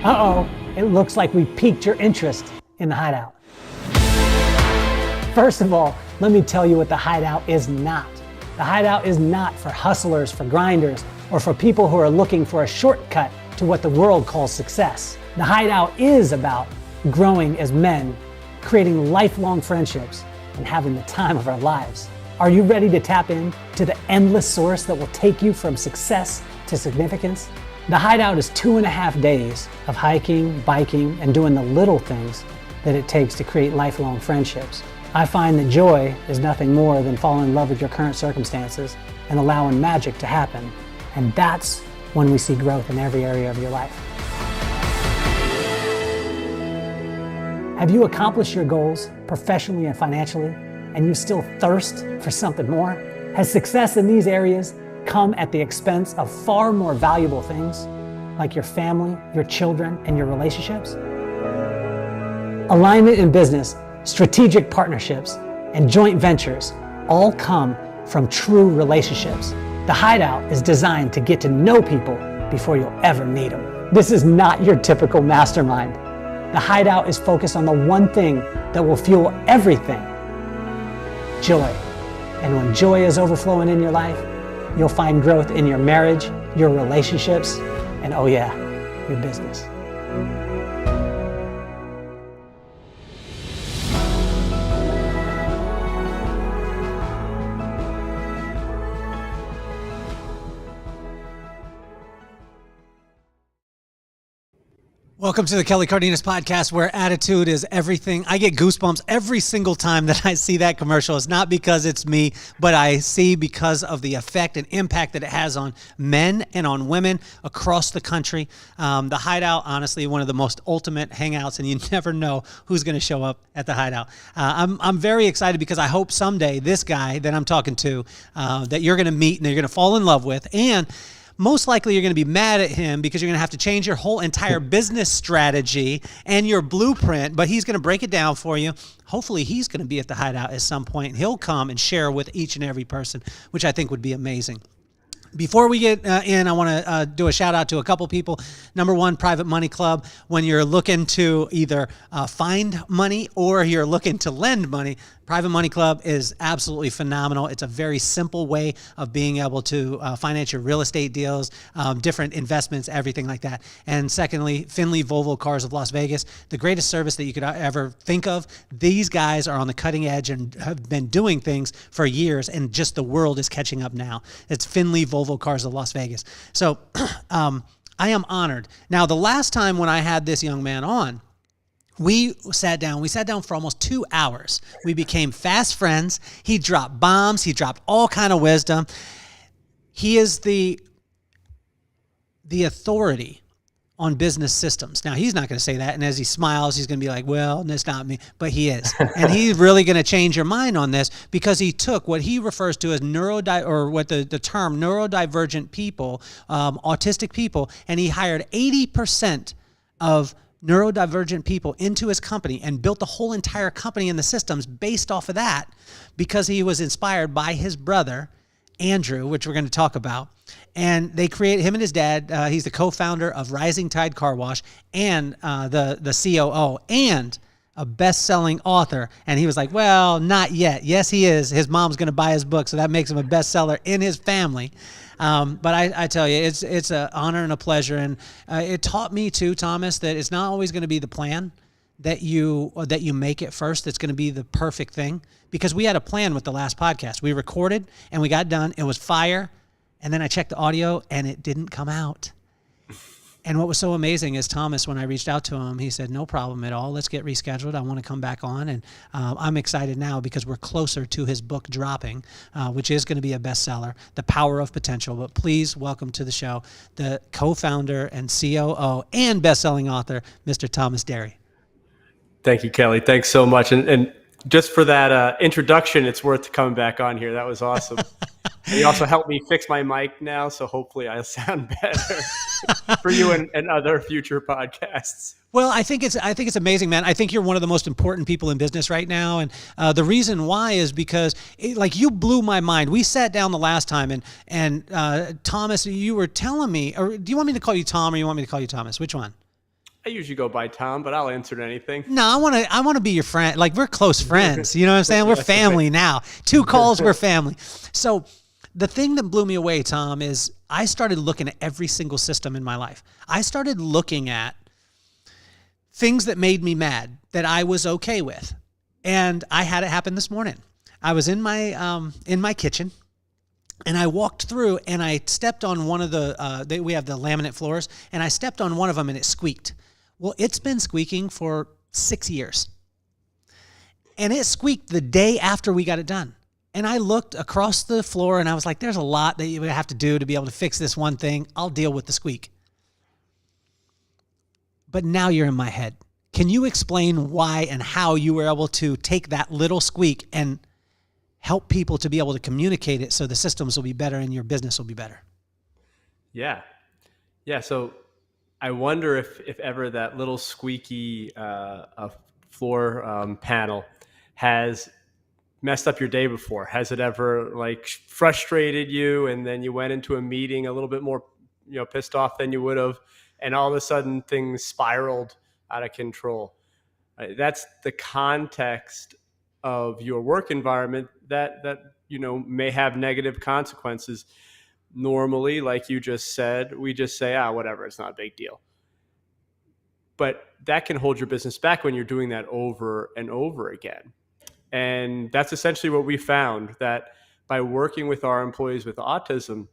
Uh-oh, it looks like we piqued your interest in the Hideout. First of all, let me tell you what the Hideout is not. The Hideout is not for hustlers, for grinders, or for people who are looking for a shortcut to what the world calls success. The Hideout is about growing as men, creating lifelong friendships, and having the time of our lives. Are you ready to tap in to the endless source that will take you from success to significance? The Hideout is 2.5 days of hiking, biking, and doing the little things that it takes to create lifelong friendships. I find that joy is nothing more than falling in love with your current circumstances and allowing magic to happen. And that's when we see growth in every area of your life. Have you accomplished your goals professionally and financially, and you still thirst for something more? Has success in these areas come at the expense of far more valuable things, like your family, your children, and your relationships? Alignment in business, strategic partnerships, and joint ventures all come from true relationships. The Hideout is designed to get to know people before you'll ever meet them. This is not your typical mastermind. The Hideout is focused on the one thing that will fuel everything: joy. And when joy is overflowing in your life, you'll find growth in your marriage, your relationships, and oh yeah, your business. Welcome to the Kelly Cardenas podcast, where attitude is everything. I get goosebumps every single time that I see that commercial. It's not because it's me, but I see because of the effect and impact that it has on men and on women across the country. The Hideout, honestly, one of the most ultimate hangouts, and you never know who's going to show up at the Hideout. I'm very excited because I hope someday this guy that I'm talking to, that you're going to meet and you're going to fall in love with, and most likely you're going to be mad at him because you're going to have to change your whole entire business strategy and your blueprint, but he's going to break it down for you. Hopefully he's going to be at the Hideout at some point. He'll come and share with each and every person, which I think would be amazing. Before we get in, I want to do a shout out to a couple people. Number one, Private Money Club. When you're looking to either find money or you're looking to lend money, Private Money Club is absolutely phenomenal. It's a very simple way of being able to finance your real estate deals, different investments, everything like that. And secondly, Finley Volvo Cars of Las Vegas, the greatest service that you could ever think of. These guys are on the cutting edge and have been doing things for years, and just the world is catching up now. It's Finley Volvo Cars of Las Vegas. So I am honored. Now, the last time when I had this young man on, we sat down for almost 2 hours. We became fast friends. He dropped bombs. He dropped all kind of wisdom. He is the authority on business systems. Now, he's not going to say that. And as he smiles, he's going to be like, well, that's not me. But he is. And he's really going to change your mind on this because he took what he refers to as the term neurodivergent people, autistic people, and he hired 80% of neurodivergent people into his company and built the whole entire company and the systems based off of that, because he was inspired by his brother, Andrew, which we're going to talk about. And they created, him and his dad, he's the co-founder of Rising Tide Car Wash and the COO and a best-selling author. And he was like, well, not yet. Yes, he is. His mom's going to buy his book, so that makes him a bestseller in his family. But I tell you, it's an honor and a pleasure. And it taught me too, Thomas, that it's not always going to be the plan that you make it first that's going to be the perfect thing. Because we had a plan with the last podcast. We recorded and we got done. It was fire. And then I checked the audio and it didn't come out. And what was so amazing is Thomas, when I reached out to him, he said, no problem at all. Let's get rescheduled. I want to come back on. And I'm excited now because we're closer to his book dropping, which is going to be a bestseller, The Power of Potential. But please welcome to the show the co-founder and COO and best-selling author, Mr. Thomas Derry. Thank you, Kelly. Thanks so much. And just for that introduction, it's worth coming back on here. That was awesome. You also helped me fix my mic now, so hopefully I'll sound better for you and other future podcasts. Well, I think it's amazing, man. I think you're one of the most important people in business right now, and the reason why is because you blew my mind. We sat down the last time, and Thomas, you were telling me, or do you want me to call you Tom, or you want me to call you Thomas? Which one? I usually go by Tom, but I'll answer anything. No, I want to be your friend. Like, we're close friends. You know what I'm saying? We're family now. 2 calls, we're family. So the thing that blew me away, Tom, is I started looking at every single system in my life. I started looking at things that made me mad that I was okay with. And I had it happen this morning. I was in my kitchen, and I walked through and I stepped on one of we have the laminate floors, and I stepped on one of them and it squeaked. Well, it's been squeaking for 6 years. And it squeaked the day after we got it done. And I looked across the floor and I was like, there's a lot that you would have to do to be able to fix this one thing. I'll deal with the squeak. But now you're in my head. Can you explain why and how you were able to take that little squeak and help people to be able to communicate it so the systems will be better and your business will be better? Yeah. So I wonder if ever that little squeaky floor panel has messed up your day before. Has it ever like frustrated you, and then you went into a meeting a little bit more, pissed off than you would have, and all of a sudden things spiraled out of control? That's the context of your work environment that may have negative consequences. Normally, like you just said, we just say, whatever, it's not a big deal. But that can hold your business back when you're doing that over and over again. And that's essentially what we found, that by working with our employees with autism,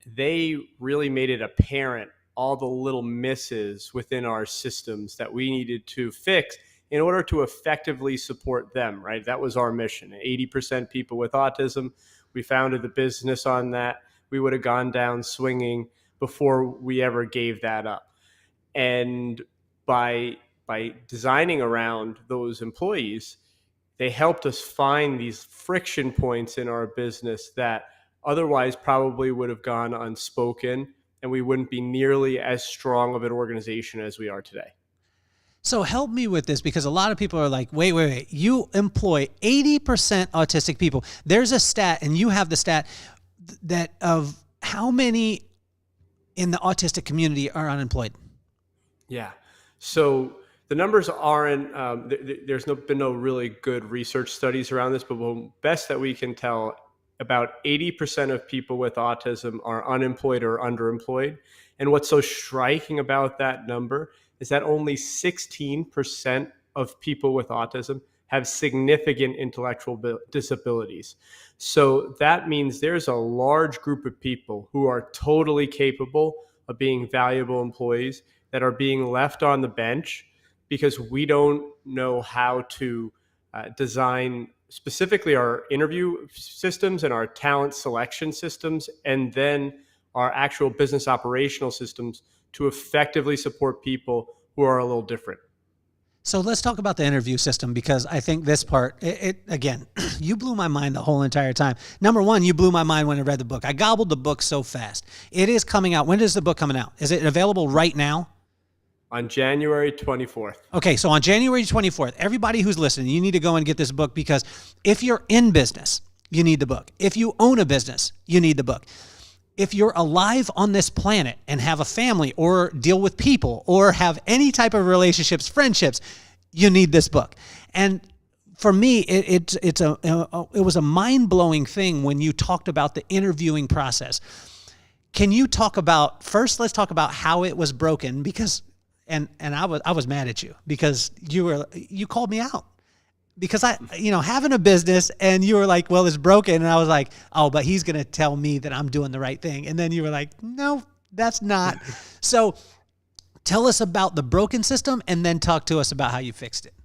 they really made it apparent all the little misses within our systems that we needed to fix in order to effectively support them, right? That was our mission. 80% people with autism. We founded the business on that. We would have gone down swinging before we ever gave that up. And by designing around those employees, they helped us find these friction points in our business that otherwise probably would have gone unspoken, and we wouldn't be nearly as strong of an organization as we are today. So help me with this, because a lot of people are like, wait. You employ 80% autistic people. There's a stat, and you have the stat that of how many in the autistic community are unemployed. Yeah. So the numbers aren't, there's been no really good research studies around this, but the best that we can tell, about 80% of people with autism are unemployed or underemployed. And what's so striking about that number is that only 16% of people with autism have significant intellectual disabilities. So that means there's a large group of people who are totally capable of being valuable employees that are being left on the bench because we don't know how to design specifically our interview systems and our talent selection systems, and then our actual business operational systems to effectively support people who are a little different. So let's talk about the interview system, because I think this part, again, you blew my mind the whole entire time. Number one, you blew my mind when I read the book. I gobbled the book so fast. It is coming out. When is the book coming out? Is it available right now? On January 24th. Okay, so on January 24th, everybody who's listening, you need to go and get this book, because if you're in business, you need the book. If you own a business, you need the book. If you're alive on this planet and have a family or deal with people or have any type of relationships, friendships, you need this book. And for me, it was a mind-blowing thing when you talked about the interviewing process. Can you talk about, first let's talk about how it was broken, because and I was mad at you because you called me out. Because having a business, and you were like, well, it's broken. And I was like, oh, but he's going to tell me that I'm doing the right thing. And then you were like, no, that's not. So tell us about the broken system, and then talk to us about how you fixed it.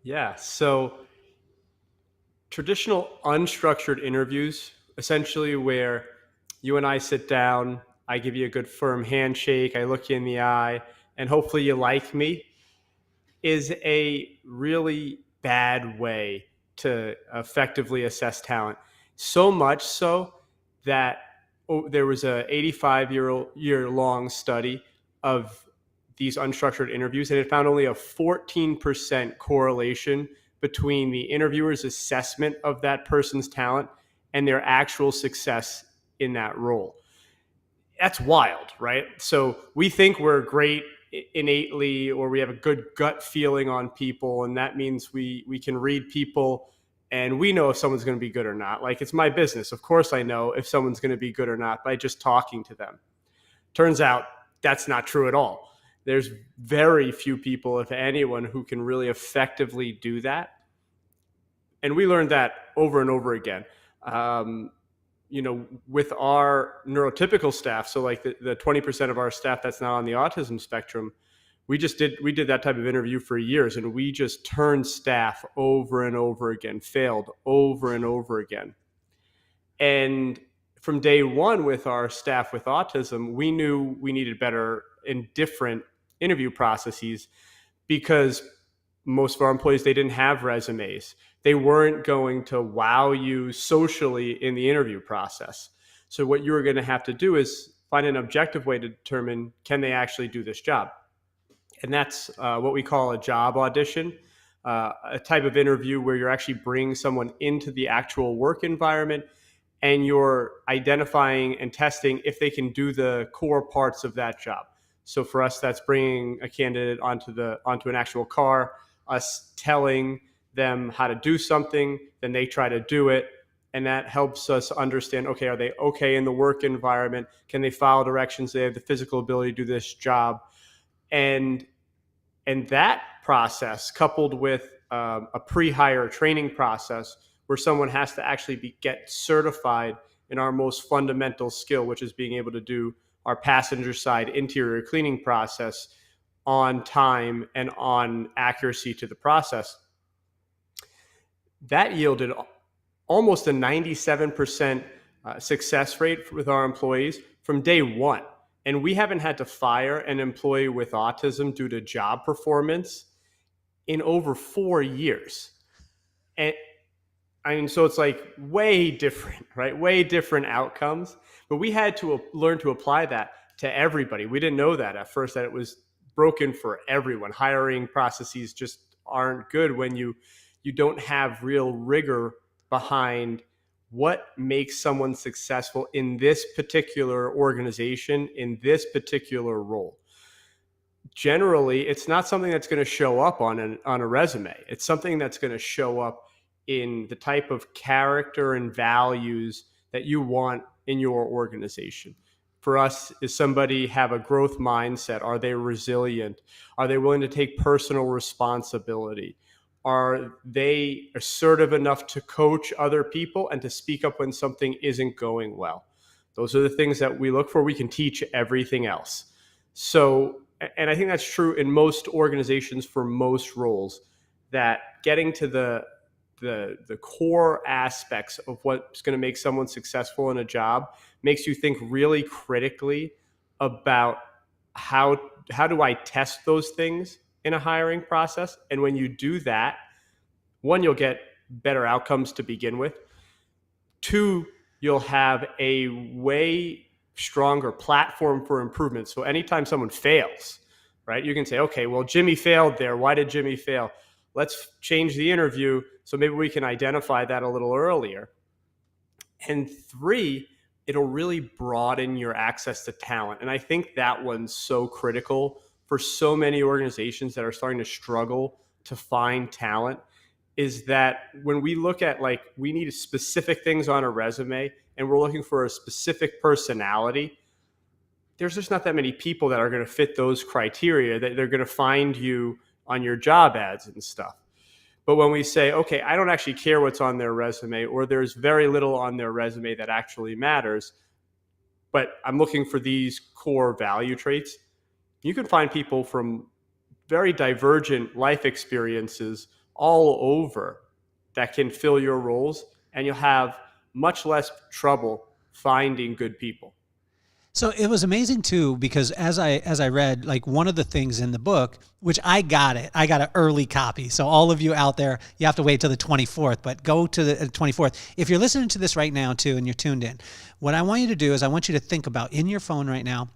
Yeah. So traditional unstructured interviews, essentially where you and I sit down, I give you a good firm handshake, I look you in the eye, and hopefully you like me, is a really bad way to effectively assess talent. So much so that there was a 85-year-long study of these unstructured interviews, and it found only a 14% correlation between the interviewer's assessment of that person's talent and their actual success in that role. That's wild, right? So we think we're great innately, or we have a good gut feeling on people, and that means we can read people and we know if someone's going to be good or not. Like, it's my business. Of course I know if someone's going to be good or not by just talking to them. Turns out that's not true at all. There's very few people, if anyone, who can really effectively do that. And we learned that over and over again. With our neurotypical staff, so like the 20% of our staff that's not on the autism spectrum, we did that type of interview for years, and we just turned staff over and over again, failed over and over again. And from day one with our staff with autism, we knew we needed better and different interview processes, because most of our employees, they didn't have resumes. They weren't going to wow you socially in the interview process. So what you were going to have to do is find an objective way to determine, can they actually do this job? And that's what we call a job audition, a type of interview where you're actually bringing someone into the actual work environment and you're identifying and testing if they can do the core parts of that job. So for us, that's bringing a candidate onto an actual car, us telling them how to do something, then they try to do it. And that helps us understand, okay, are they okay in the work environment? Can they follow directions? They have the physical ability to do this job. And that process, coupled with a pre-hire training process where someone has to actually get certified in our most fundamental skill, which is being able to do our passenger side interior cleaning process on time and on accuracy to the process. That yielded almost a 97% success rate with our employees from day one. And we haven't had to fire an employee with autism due to job performance in over 4 years. And I mean, so it's like way different, right? Way different outcomes. But we had to learn to apply that to everybody. We didn't know that at first, that it was broken for everyone. Hiring processes just aren't good when you don't have real rigor behind what makes someone successful in this particular organization, in this particular role. Generally, it's not something that's going to show up on a resume. It's something that's going to show up in the type of character and values that you want in your organization. For us, is somebody have a growth mindset? Are they resilient? Are they willing to take personal responsibility? Are they assertive enough to coach other people and to speak up when something isn't going well? Those are the things that we look for. We can teach everything else. So, and I think that's true in most organizations for most roles, that getting to the core aspects of what's going to make someone successful in a job makes you think really critically about how do I test those things in a hiring process. And when you do that, one, you'll get better outcomes to begin with. Two, you'll have a way stronger platform for improvement. So anytime someone fails, right, you can say, okay, well, Jimmy failed there. Why did Jimmy fail? Let's change the interview so maybe we can identify that a little earlier. And three, it'll really broaden your access to talent. And I think that one's so critical for so many organizations that are starting to struggle to find talent, is that when we look at, like, we need specific things on a resume and we're looking for a specific personality, there's just not that many people that are going to fit those criteria that they're going to find you on your job ads and stuff. But when we say, okay, I don't actually care what's on their resume, or there's very little on their resume that actually matters, but I'm looking for these core value traits, you can find people from very divergent life experiences all over that can fill your roles, and you'll have much less trouble finding good people. So it was amazing too, because as I read, like, one of the things in the book, which I got an early copy. So all of you out there, you have to wait till the 24th, but go to the 24th. If you're listening to this right now too, and you're tuned in, what I want you to do is I want you to think about, in your phone right now,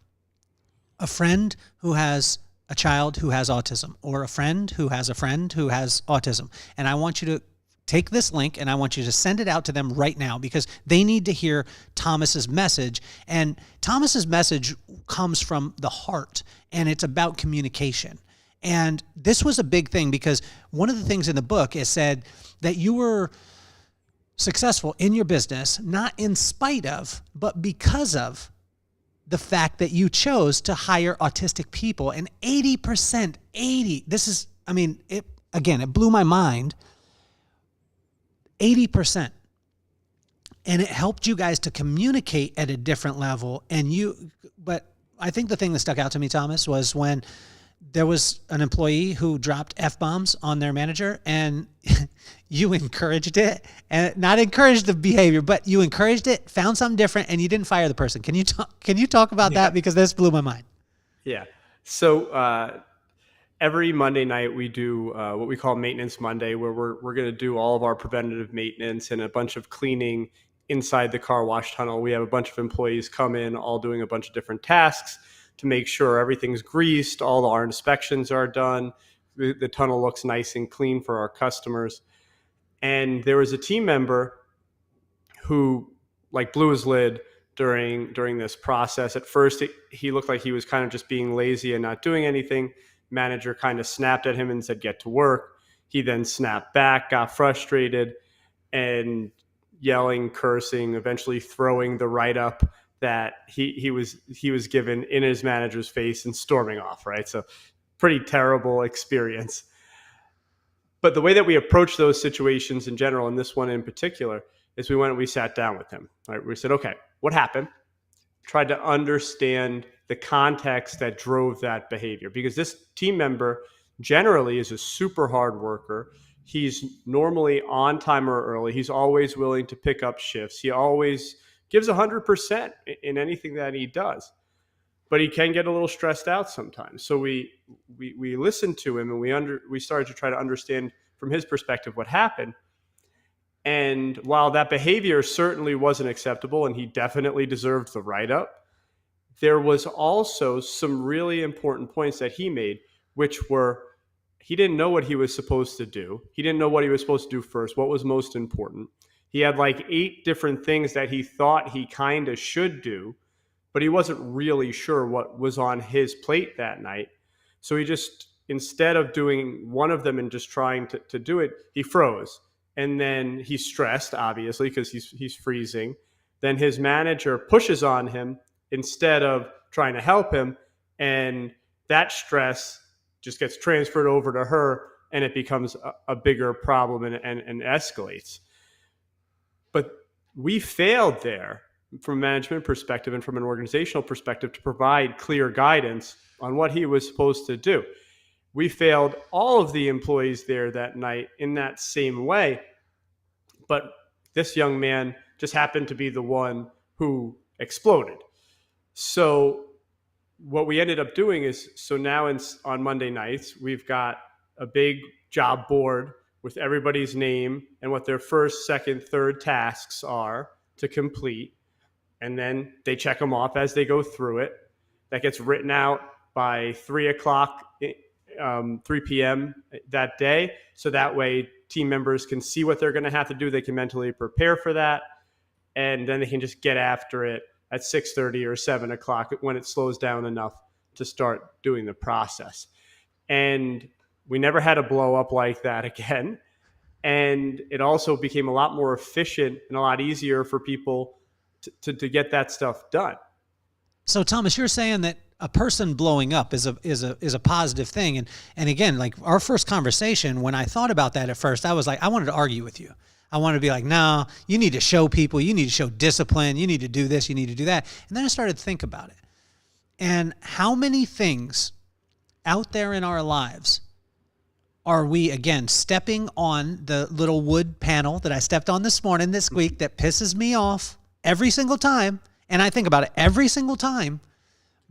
a friend who has a child who has autism, or a friend who has autism. And I want you to take this link and I want you to send it out to them right now because they need to hear Thomas's message. And Thomas's message comes from the heart, and it's about communication. And this was a big thing because one of the things in the book is said that you were successful in your business, not in spite of, but because of the fact that you chose to hire autistic people. And 80%, it blew my mind. 80%. And it helped you guys to communicate at a different level. But I think the thing that stuck out to me, Thomas, was when there was an employee who dropped F-bombs on their manager, and you encouraged it, and not encouraged the behavior, but you encouraged it, found something different, and you didn't fire the person. Can you talk about that? Because this blew my mind. Yeah. So every Monday night we do what we call Maintenance Monday, where we're going to do all of our preventative maintenance and a bunch of cleaning inside the car wash tunnel. We have a bunch of employees come in, all doing a bunch of different tasks to make sure everything's greased, all our inspections are done, the tunnel looks nice and clean for our customers. And there was a team member who blew his lid during this process. At first, he looked like he was kind of just being lazy and not doing anything. Manager kind of snapped at him and said, "Get to work." He then snapped back, got frustrated, and yelling, cursing, eventually throwing the write-up that he was given in his manager's face and storming off, right? So pretty terrible experience. But the way that we approach those situations in general, and this one in particular, is we sat down with him, right? We said, okay, what happened? Tried to understand the context that drove that behavior, because this team member generally is a super hard worker. He's normally on time or early. He's always willing to pick up shifts. He always gives 100% in anything that he does, but he can get a little stressed out sometimes. So we listened to him, and we started to try to understand from his perspective what happened. And while that behavior certainly wasn't acceptable, and he definitely deserved the write-up, there was also some really important points that he made, which were he didn't know what he was supposed to do. He didn't know what he was supposed to do first, what was most important. He had 8 different things that he thought he kind of should do, but he wasn't really sure what was on his plate that night. So he just, instead of doing one of them and just trying to do it, he froze. And then he's stressed, obviously, because he's freezing. Then his manager pushes on him instead of trying to help him. And that stress just gets transferred over to her, and it becomes a bigger problem and escalates. But we failed there from a management perspective and from an organizational perspective to provide clear guidance on what he was supposed to do. We failed all of the employees there that night in that same way. But this young man just happened to be the one who exploded. So what we ended up doing is, so now on Monday nights, we've got a big job board with everybody's name and what their first, second, third tasks are to complete. And then they check them off as they go through it. That gets written out by 3 p.m. that day. So that way team members can see what they're going to have to do. They can mentally prepare for that. And then they can just get after it at 6:30 or 7 o'clock when it slows down enough to start doing the process. And we never had a blow up like that again. And it also became a lot more efficient and a lot easier for people to get that stuff done. So Thomas, you're saying that a person blowing up is a positive thing. And again, our first conversation, when I thought about that at first, I was I wanted to argue with you. I wanted to be no, you need to show people, you need to show discipline, you need to do this, you need to do that. And then I started to think about it. And how many things out there in our lives are we, again, stepping on the little wood panel that I stepped on this morning, this week, that pisses me off every single time? And I think about it every single time,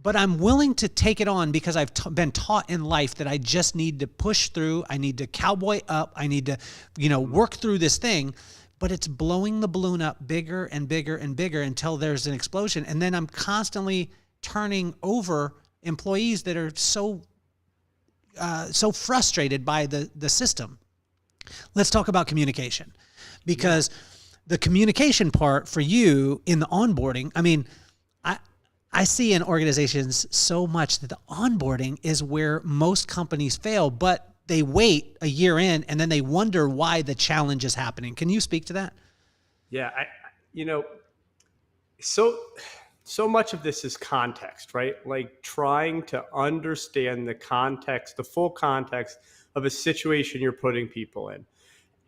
but I'm willing to take it on because I've been taught in life that I just need to push through. I need to cowboy up. I need to, work through this thing, but it's blowing the balloon up bigger and bigger and bigger until there's an explosion. And then I'm constantly turning over employees that are so frustrated by the system. Let's talk about communication, because the communication part for you in the onboarding, I mean, I see in organizations so much that the onboarding is where most companies fail, but they wait a year in and then they wonder why the challenge is happening. Can you speak to that? Yeah, so much of this is context, right? Like trying to understand the context, the full context of a situation you're putting people in.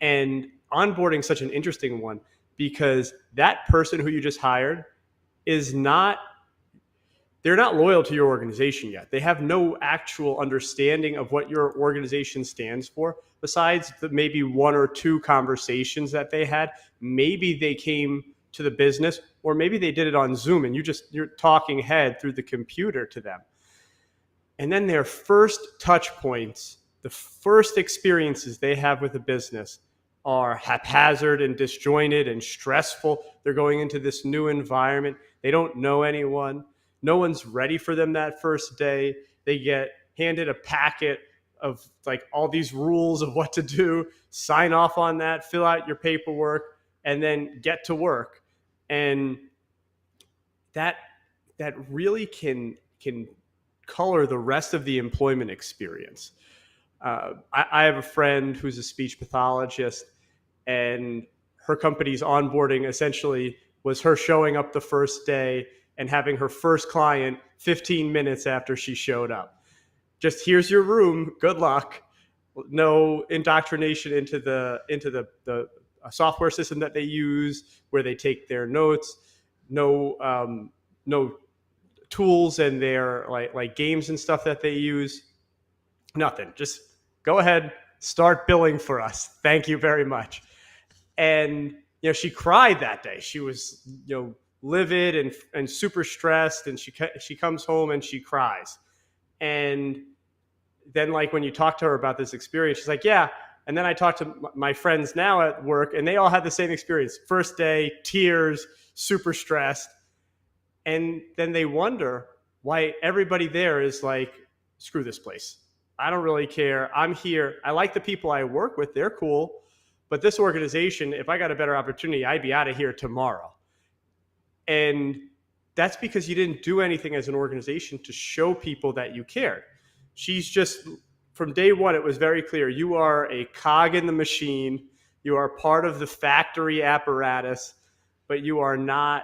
And onboarding is such an interesting one because that person who you just hired is not, they're not loyal to your organization yet. They have no actual understanding of what your organization stands for, besides the maybe one or two conversations that they had. Maybe they came to the business, or maybe they did it on Zoom and you're talking head through the computer to them. And then their first touch points, the first experiences they have with a business are haphazard and disjointed and stressful. They're going into this new environment. They don't know anyone. No one's ready for them that first day. They get handed a packet of like all these rules of what to do, sign off on that, fill out your paperwork, and then get to work. And that really can color the rest of the employment experience. I have a friend who's a speech pathologist, and her company's onboarding essentially was her showing up the first day and having her first client 15 minutes after she showed up. Just here's your room, good luck. No indoctrination into the software system that they use where they take their notes. No tools and their like games and stuff that they use. Nothing. Just go ahead, start billing for us. Thank you very much. And she cried that day. She was livid and super stressed, and she comes home and she cries. And then like when you talk to her about this experience, she's like, yeah. And then I talked to my friends now at work, and they all had the same experience. First day, tears, super stressed. And then they wonder why everybody there is like, screw this place. I don't really care. I'm here. I like the people I work with. They're cool. But this organization, if I got a better opportunity, I'd be out of here tomorrow. And that's because you didn't do anything as an organization to show people that you cared. She's just, from day one, it was very clear. You are a cog in the machine. You are part of the factory apparatus, but you are not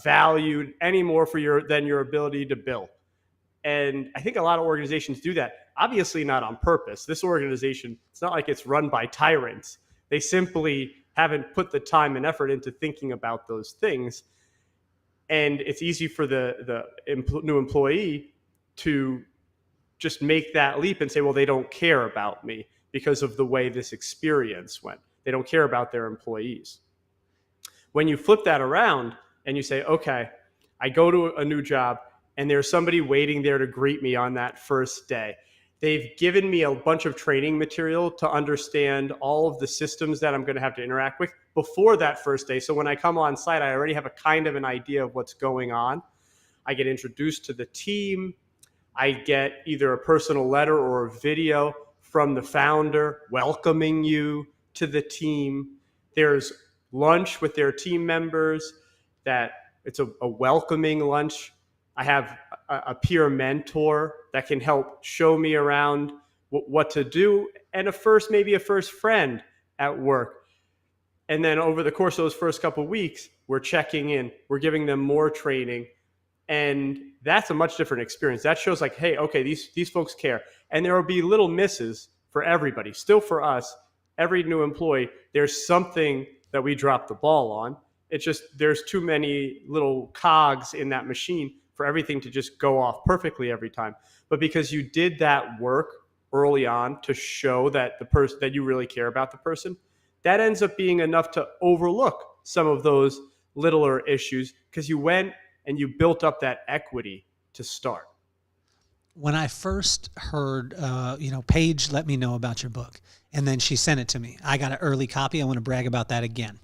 valued any more than your ability to bill. And I think a lot of organizations do that. Obviously not on purpose. This organization, it's not like it's run by tyrants. They simply haven't put the time and effort into thinking about those things. And it's easy for the new employee to just make that leap and say, well, they don't care about me because of the way this experience went. They don't care about their employees. When you flip that around and you say, okay, I go to a new job and there's somebody waiting there to greet me on that first day. They've given me a bunch of training material to understand all of the systems that I'm going to have to interact with before that first day. So when I come on site, I already have a kind of an idea of what's going on. I get introduced to the team. I get either a personal letter or a video from the founder welcoming you to the team. There's lunch with their team members. That it's a welcoming lunch. I have a peer mentor that can help show me around what to do, and maybe a first friend at work. And then over the course of those first couple of weeks, we're checking in, we're giving them more training, and that's a much different experience. That shows like, hey, okay, these folks care. And there will be little misses for everybody. Still for us, every new employee, there's something that we drop the ball on. It's just there's too many little cogs in that machine for everything to just go off perfectly every time. But because you did that work early on to show that the person that you really care about the person, that ends up being enough to overlook some of those littler issues because you went and you built up that equity to start. When I first heard, Paige let me know about your book, and then she sent it to me. I got an early copy. I want to brag about that again.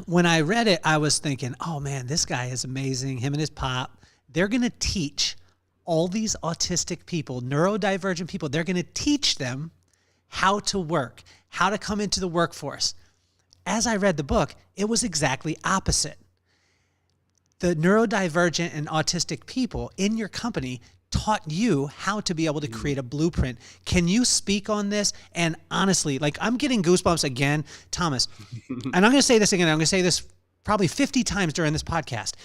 When I read it, I was thinking, oh man, this guy is amazing. Him and his pop, they're going to teach all these autistic people, neurodivergent people, they're going to teach them how to work, how to come into the workforce. As I read the book, it was exactly opposite. The neurodivergent and autistic people in your company taught you how to be able to create a blueprint. Can you speak on this? And honestly, like, I'm getting goosebumps again, Thomas. And I'm going to say this again. I'm going to say this probably 50 times during this podcast.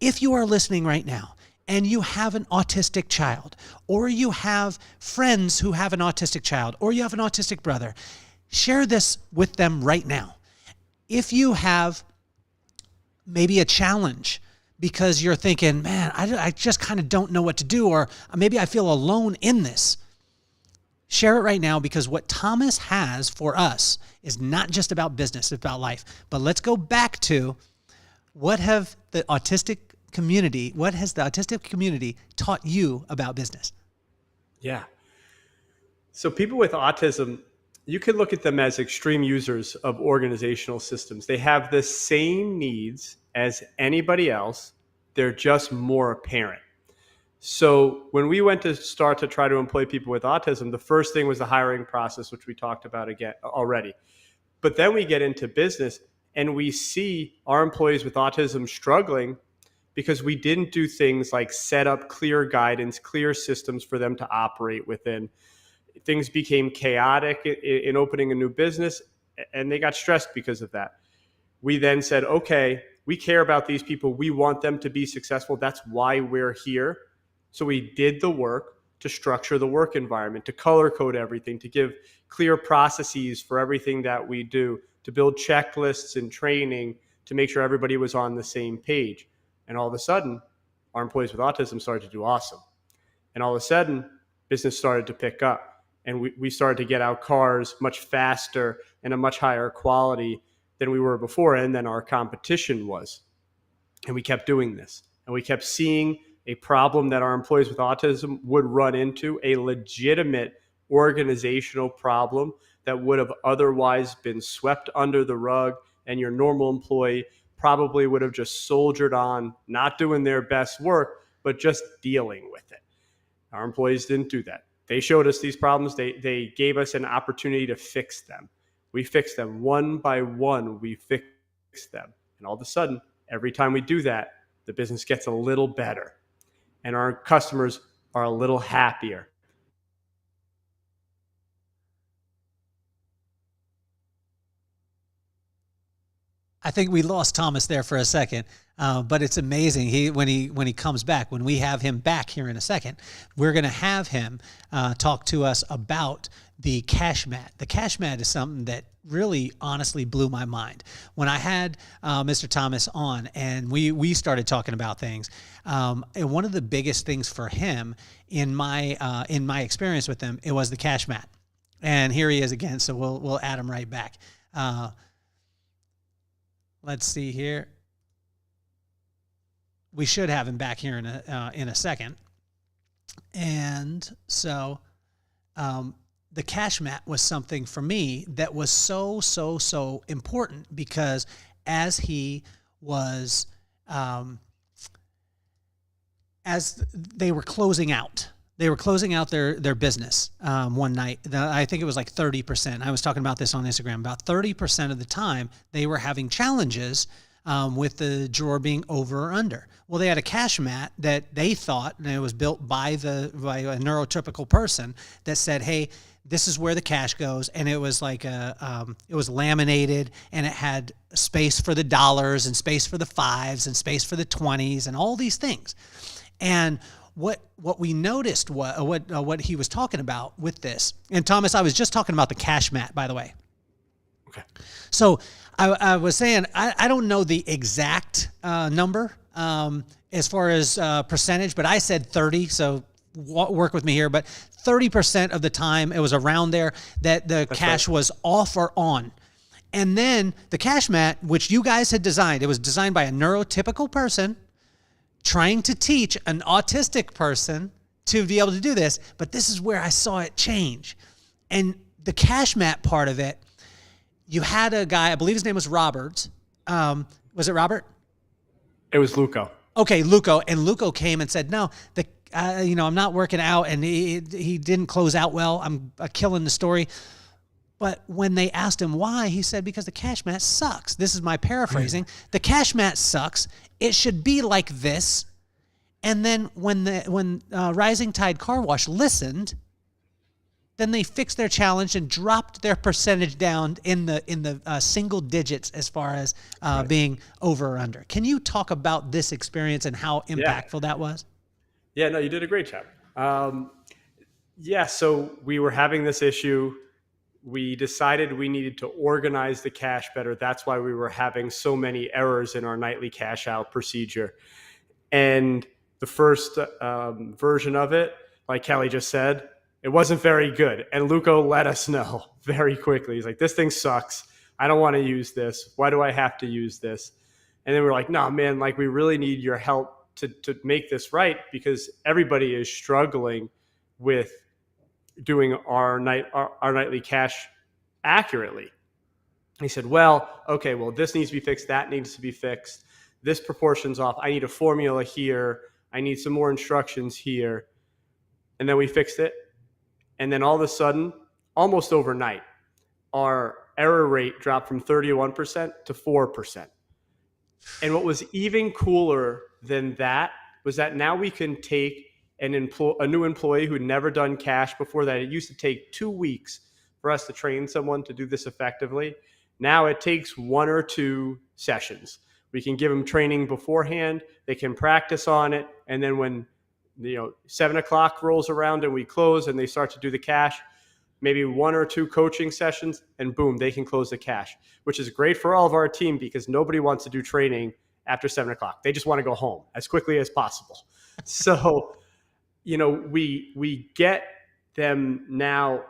If you are listening right now and you have an autistic child, or you have friends who have an autistic child, or you have an autistic brother, share this with them right now. If you have maybe a challenge because you're thinking, man, I just kind of don't know what to do, or maybe I feel alone in this, share it right now, because what Thomas has for us is not just about business, it's about life. But let's go back to what has the autistic community taught you about business? Yeah. So people with autism, you could look at them as extreme users of organizational systems. They have the same needs as anybody else. They're just more apparent. So when we went to start to try to employ people with autism, the first thing was the hiring process, which we talked about again already. But then we get into business and we see our employees with autism struggling because we didn't do things like set up clear guidance, clear systems for them to operate within. Things became chaotic in opening a new business, and they got stressed because of that. We then said, okay, we care about these people. We want them to be successful. That's why we're here. So we did the work to structure the work environment, to color code everything, to give clear processes for everything that we do, to build checklists and training to make sure everybody was on the same page. And all of a sudden, our employees with autism started to do awesome. And all of a sudden, business started to pick up. And we started to get out cars much faster and a much higher quality than we were before, and than our competition was. And we kept doing this. And we kept seeing a problem that our employees with autism would run into, a legitimate organizational problem that would have otherwise been swept under the rug, and your normal employee probably would have just soldiered on, not doing their best work, but just dealing with it. Our employees didn't do that. They showed us these problems. They gave us an opportunity to fix them. We fixed them one by one. We fixed them. And all of a sudden, every time we do that, the business gets a little better and our customers are a little happier. I think we lost Thomas there for a second, but it's amazing. When he comes back, when we have him back here in a second, we're going to have him talk to us about the cash mat. The cash mat is something that really honestly blew my mind. When I had Mr. Thomas on and we started talking about things, and one of the biggest things for him in my experience with him, it was the cash mat. And here he is again, so we'll add him right back. Let's see here. We should have him back here in a second. And so the cash mat was something for me that was so important, because as he was, as they were closing out their business one night. I think it was like 30%. I was talking about this on Instagram. About 30% of the time, they were having challenges with the drawer being over or under. Well, they had a cash mat that they thought, and it was built by a neurotypical person, that said, hey, this is where the cash goes. And it was like it was laminated, and it had space for the dollars and space for the fives and space for the 20s and all these things. And what we noticed, what he was talking about with this, and Thomas, I was just talking about the cash mat, by the way. Okay. So I was saying, I don't know the exact number as far as percentage, but I said 30, so work with me here. But 30% of the time, it was around there that the cash was off or on. And then the cash mat, which you guys had designed, it was designed by a neurotypical person trying to teach an autistic person to be able to do this. But this is where I saw it change. And the cash mat part of it, you had a guy, I believe his name was Robert. Was it Robert? It was Luco. Okay, Luco. And Luco came and said, no, I'm not working out, and he didn't close out well. I'm killing the story. But when they asked him why, he said, because the cash mat sucks. This is my paraphrasing. The cash mat sucks. It should be like this. And then when Rising Tide Car Wash listened, then they fixed their challenge and dropped their percentage down in the single digits as far as being over or under. Can you talk about this experience and how impactful that was? Yeah, no, you did a great job. So we were having this issue. We decided we needed to organize the cash better. That's why we were having so many errors in our nightly cash out procedure. And the first version of it, like Kelly just said, it wasn't very good. And Luco let us know very quickly. He's like, this thing sucks. I don't want to use this. Why do I have to use this? And then we're like, no, man, like we really need your help to make this right, because everybody is struggling with doing our nightly cash accurately. He said, well, okay, well, this needs to be fixed. That needs to be fixed. This proportion's off. I need a formula here. I need some more instructions here. And then we fixed it. And then all of a sudden, almost overnight, our error rate dropped from 31% to 4%. And what was even cooler than that was that now we can take a new employee who'd never done cash before. That it used to take 2 weeks for us to train someone to do this effectively. Now it takes 1 or 2 sessions. We can give them training beforehand. They can practice on it. And then when 7 o'clock rolls around and we close and they start to do the cash, maybe 1 or 2 coaching sessions, and boom, they can close the cash, which is great for all of our team because nobody wants to do training after 7 o'clock. They just want to go home as quickly as possible. So, we get them now.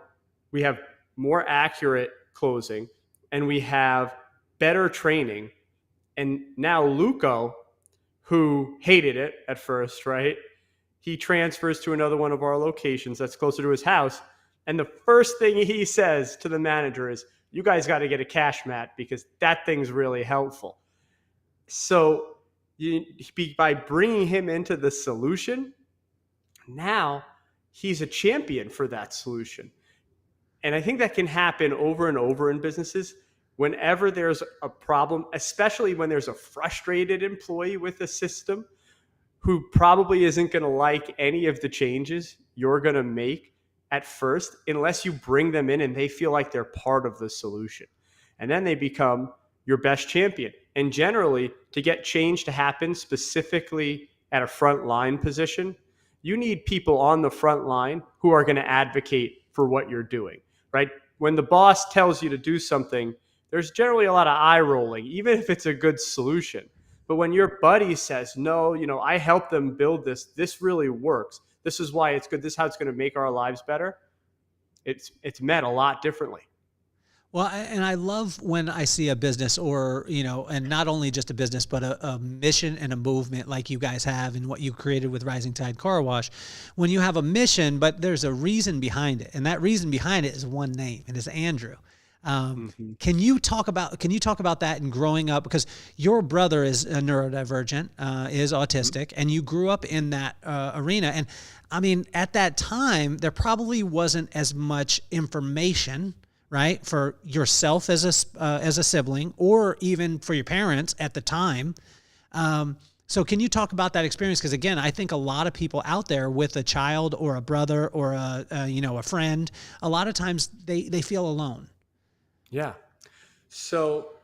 We have more accurate closing and we have better training. And now Luco, who hated it at first, right? He transfers to another one of our locations that's closer to his house. And the first thing he says to the manager is, you guys got to get a cash mat because that thing's really helpful. So by bringing him into the solution, now he's a champion for that solution. And I think that can happen over and over in businesses. Whenever there's a problem, especially when there's a frustrated employee with a system who probably isn't going to like any of the changes you're going to make at first, unless you bring them in and they feel like they're part of the solution. And then they become your best champion. And generally, to get change to happen specifically at a front line position, you need people on the front line who are going to advocate for what you're doing, right? When the boss tells you to do something, there's generally a lot of eye rolling, even if it's a good solution. But when your buddy says, no, I helped them build this, this really works, this is why it's good, this is how it's going to make our lives better, it's met a lot differently. Well, and I love when I see a business or, and not only just a business, but a mission and a movement like you guys have and what you created with Rising Tide Car Wash. When you have a mission, but there's a reason behind it. And that reason behind it is one name, and it's Andrew. Can you talk about that and growing up, because your brother is neurodivergent, is autistic, and you grew up in that arena. And I mean, at that time, there probably wasn't as much information, right, for yourself as a sibling, or even for your parents at the time. So can you talk about that experience? Because again, I think a lot of people out there with a child or a brother or a friend, a lot of times they feel alone. Yeah. So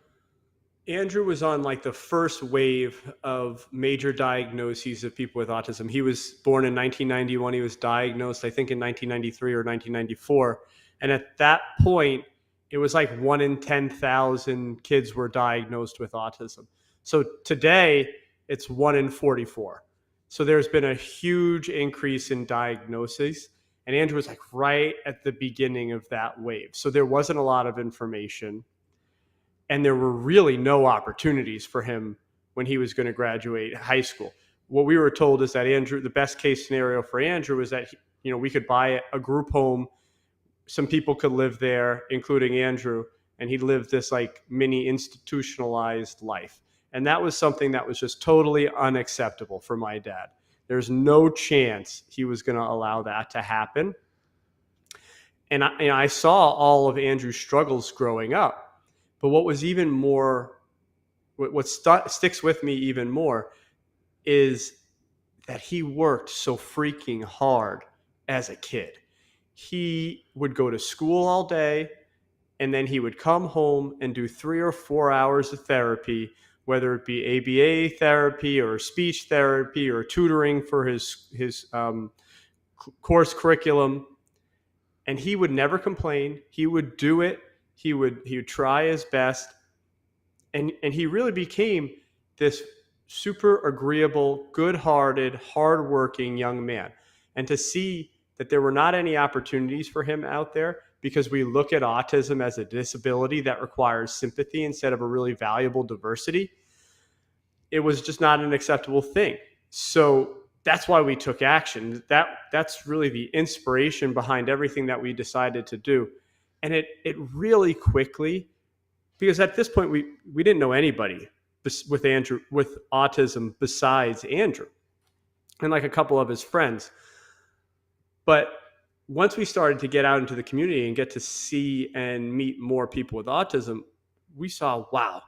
Andrew was on like the first wave of major diagnoses of people with autism. He was born in 1991. He was diagnosed, I think, in 1993 or 1994. And at that point, it was like 1 in 10,000 kids were diagnosed with autism. So today, it's 1 in 44. So there's been a huge increase in diagnoses. And Andrew was like right at the beginning of that wave. So there wasn't a lot of information. And there were really no opportunities for him when he was going to graduate high school. What we were told is that Andrew, the best case scenario for Andrew was that we could buy a group home. Some people could live there, including Andrew, and he'd live this like mini institutionalized life. And that was something that was just totally unacceptable for my dad. There's no chance he was going to allow that to happen. And I saw all of Andrew's struggles growing up. But what was even more, what sticks with me even more is that he worked so freaking hard as a kid. He would go to school all day, and then he would come home and do 3 or 4 hours of therapy, whether it be ABA therapy or speech therapy or tutoring for his course curriculum. And he would never complain. He would do it. He would try his best. And he really became this super agreeable, good-hearted, hardworking young man. And to see that there were not any opportunities for him out there because we look at autism as a disability that requires sympathy instead of a really valuable diversity, it was just not an acceptable thing. So that's why we took action. That's really the inspiration behind everything that we decided to do. And it really quickly, because at this point we didn't know anybody with Andrew with autism besides Andrew and like a couple of his friends. But once we started to get out into the community and get to see and meet more people with autism, we saw, wow,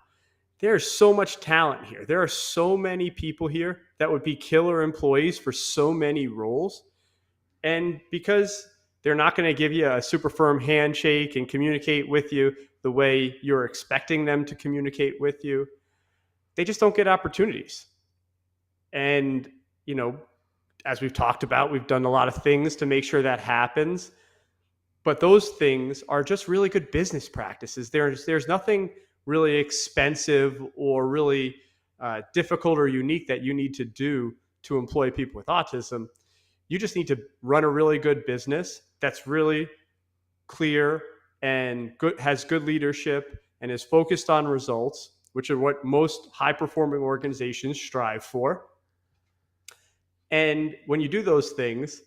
there's so much talent here. There are so many people here that would be killer employees for so many roles. And because they're not going to give you a super firm handshake and communicate with you the way you're expecting them to communicate with you, they just don't get opportunities. And, as we've talked about, we've done a lot of things to make sure that happens. But those things are just really good business practices. There's nothing really expensive or really difficult or unique that you need to do to employ people with autism. You just need to run a really good business that's really clear and has good leadership and is focused on results, which are what most high-performing organizations strive for. And when you do those things,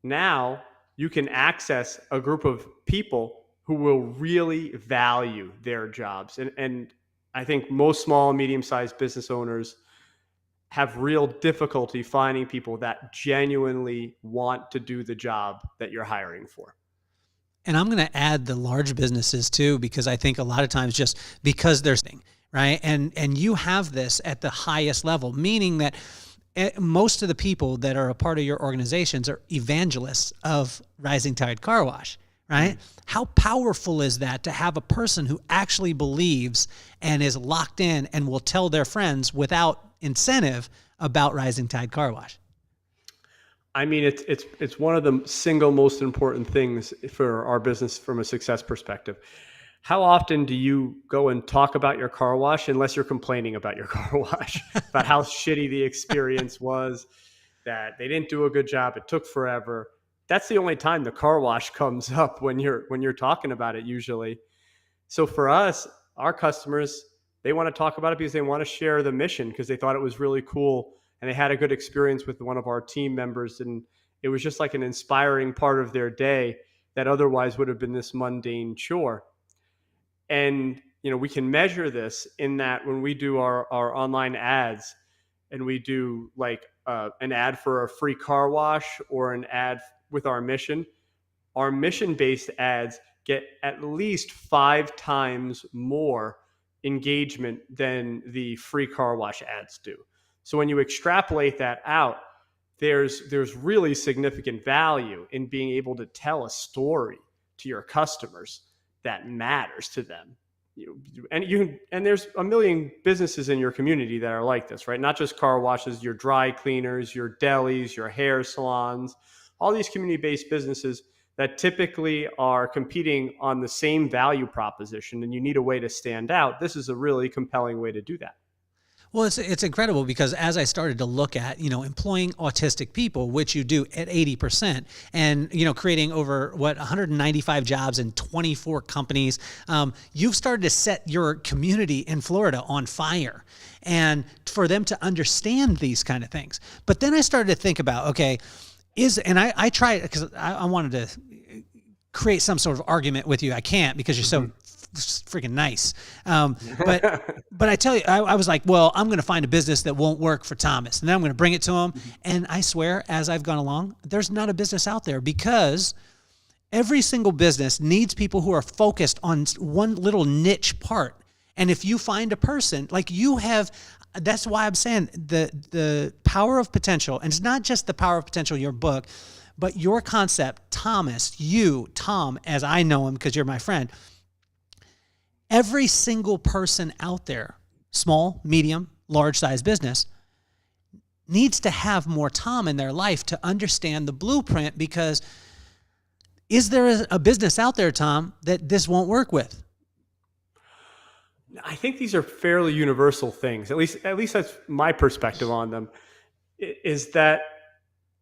now you can access a group of people who will really value their jobs. And I think most small and medium-sized business owners have real difficulty finding people that genuinely want to do the job that you're hiring for. And I'm going to add the large businesses too, because I think a lot of times just because there's right. And you have this at the highest level, meaning that most of the people that are a part of your organizations are evangelists of Rising Tide Car Wash, right? Mm-hmm. How powerful is that to have a person who actually believes and is locked in and will tell their friends without incentive about Rising Tide Car Wash? I mean, it's one of the single most important things for our business from a success perspective. How often do you go and talk about your car wash unless you're complaining about your car wash, about how shitty the experience was, that they didn't do a good job, it took forever? That's the only time the car wash comes up when you're talking about it usually. So for us, our customers, they want to talk about it because they want to share the mission because they thought it was really cool and they had a good experience with one of our team members. And it was just like an inspiring part of their day that otherwise would have been this mundane chore. And, we can measure this in that when we do our online ads and we do like an ad for a free car wash or an ad with our mission-based ads get at least 5 times more engagement than the free car wash ads do. So when you extrapolate that out, there's really significant value in being able to tell a story to your customers that matters to them. And there's a million businesses in your community that are like this, right? Not just car washes, your dry cleaners, your delis, your hair salons, all these community-based businesses that typically are competing on the same value proposition, and you need a way to stand out. This is a really compelling way to do that. Well, it's incredible because as I started to look at, employing autistic people, which you do at 80%, and, creating over 195 jobs in 24 companies, you've started to set your community in Florida on fire and for them to understand these kind of things. But then I started to think about, okay, I tried because I wanted to create some sort of argument with you. I can't because you're so freaking nice. But I tell you, I was like, well, I'm going to find a business that won't work for Thomas. And then I'm going to bring it to him. And I swear, as I've gone along, there's not a business out there because Every single business needs people who are focused on one little niche part. And if you find a person like you have, that's why I'm saying the power of potential, and it's not just the power of potential in your book, but your concept, Thomas, you, Tom, as I know him because you're my friend, every single person out there, small, medium, large size business, needs to have more Tom in their life to understand the blueprint, because is there a business out there, Tom, that this won't work with? I think these are fairly universal things. At least that's my perspective on them, is that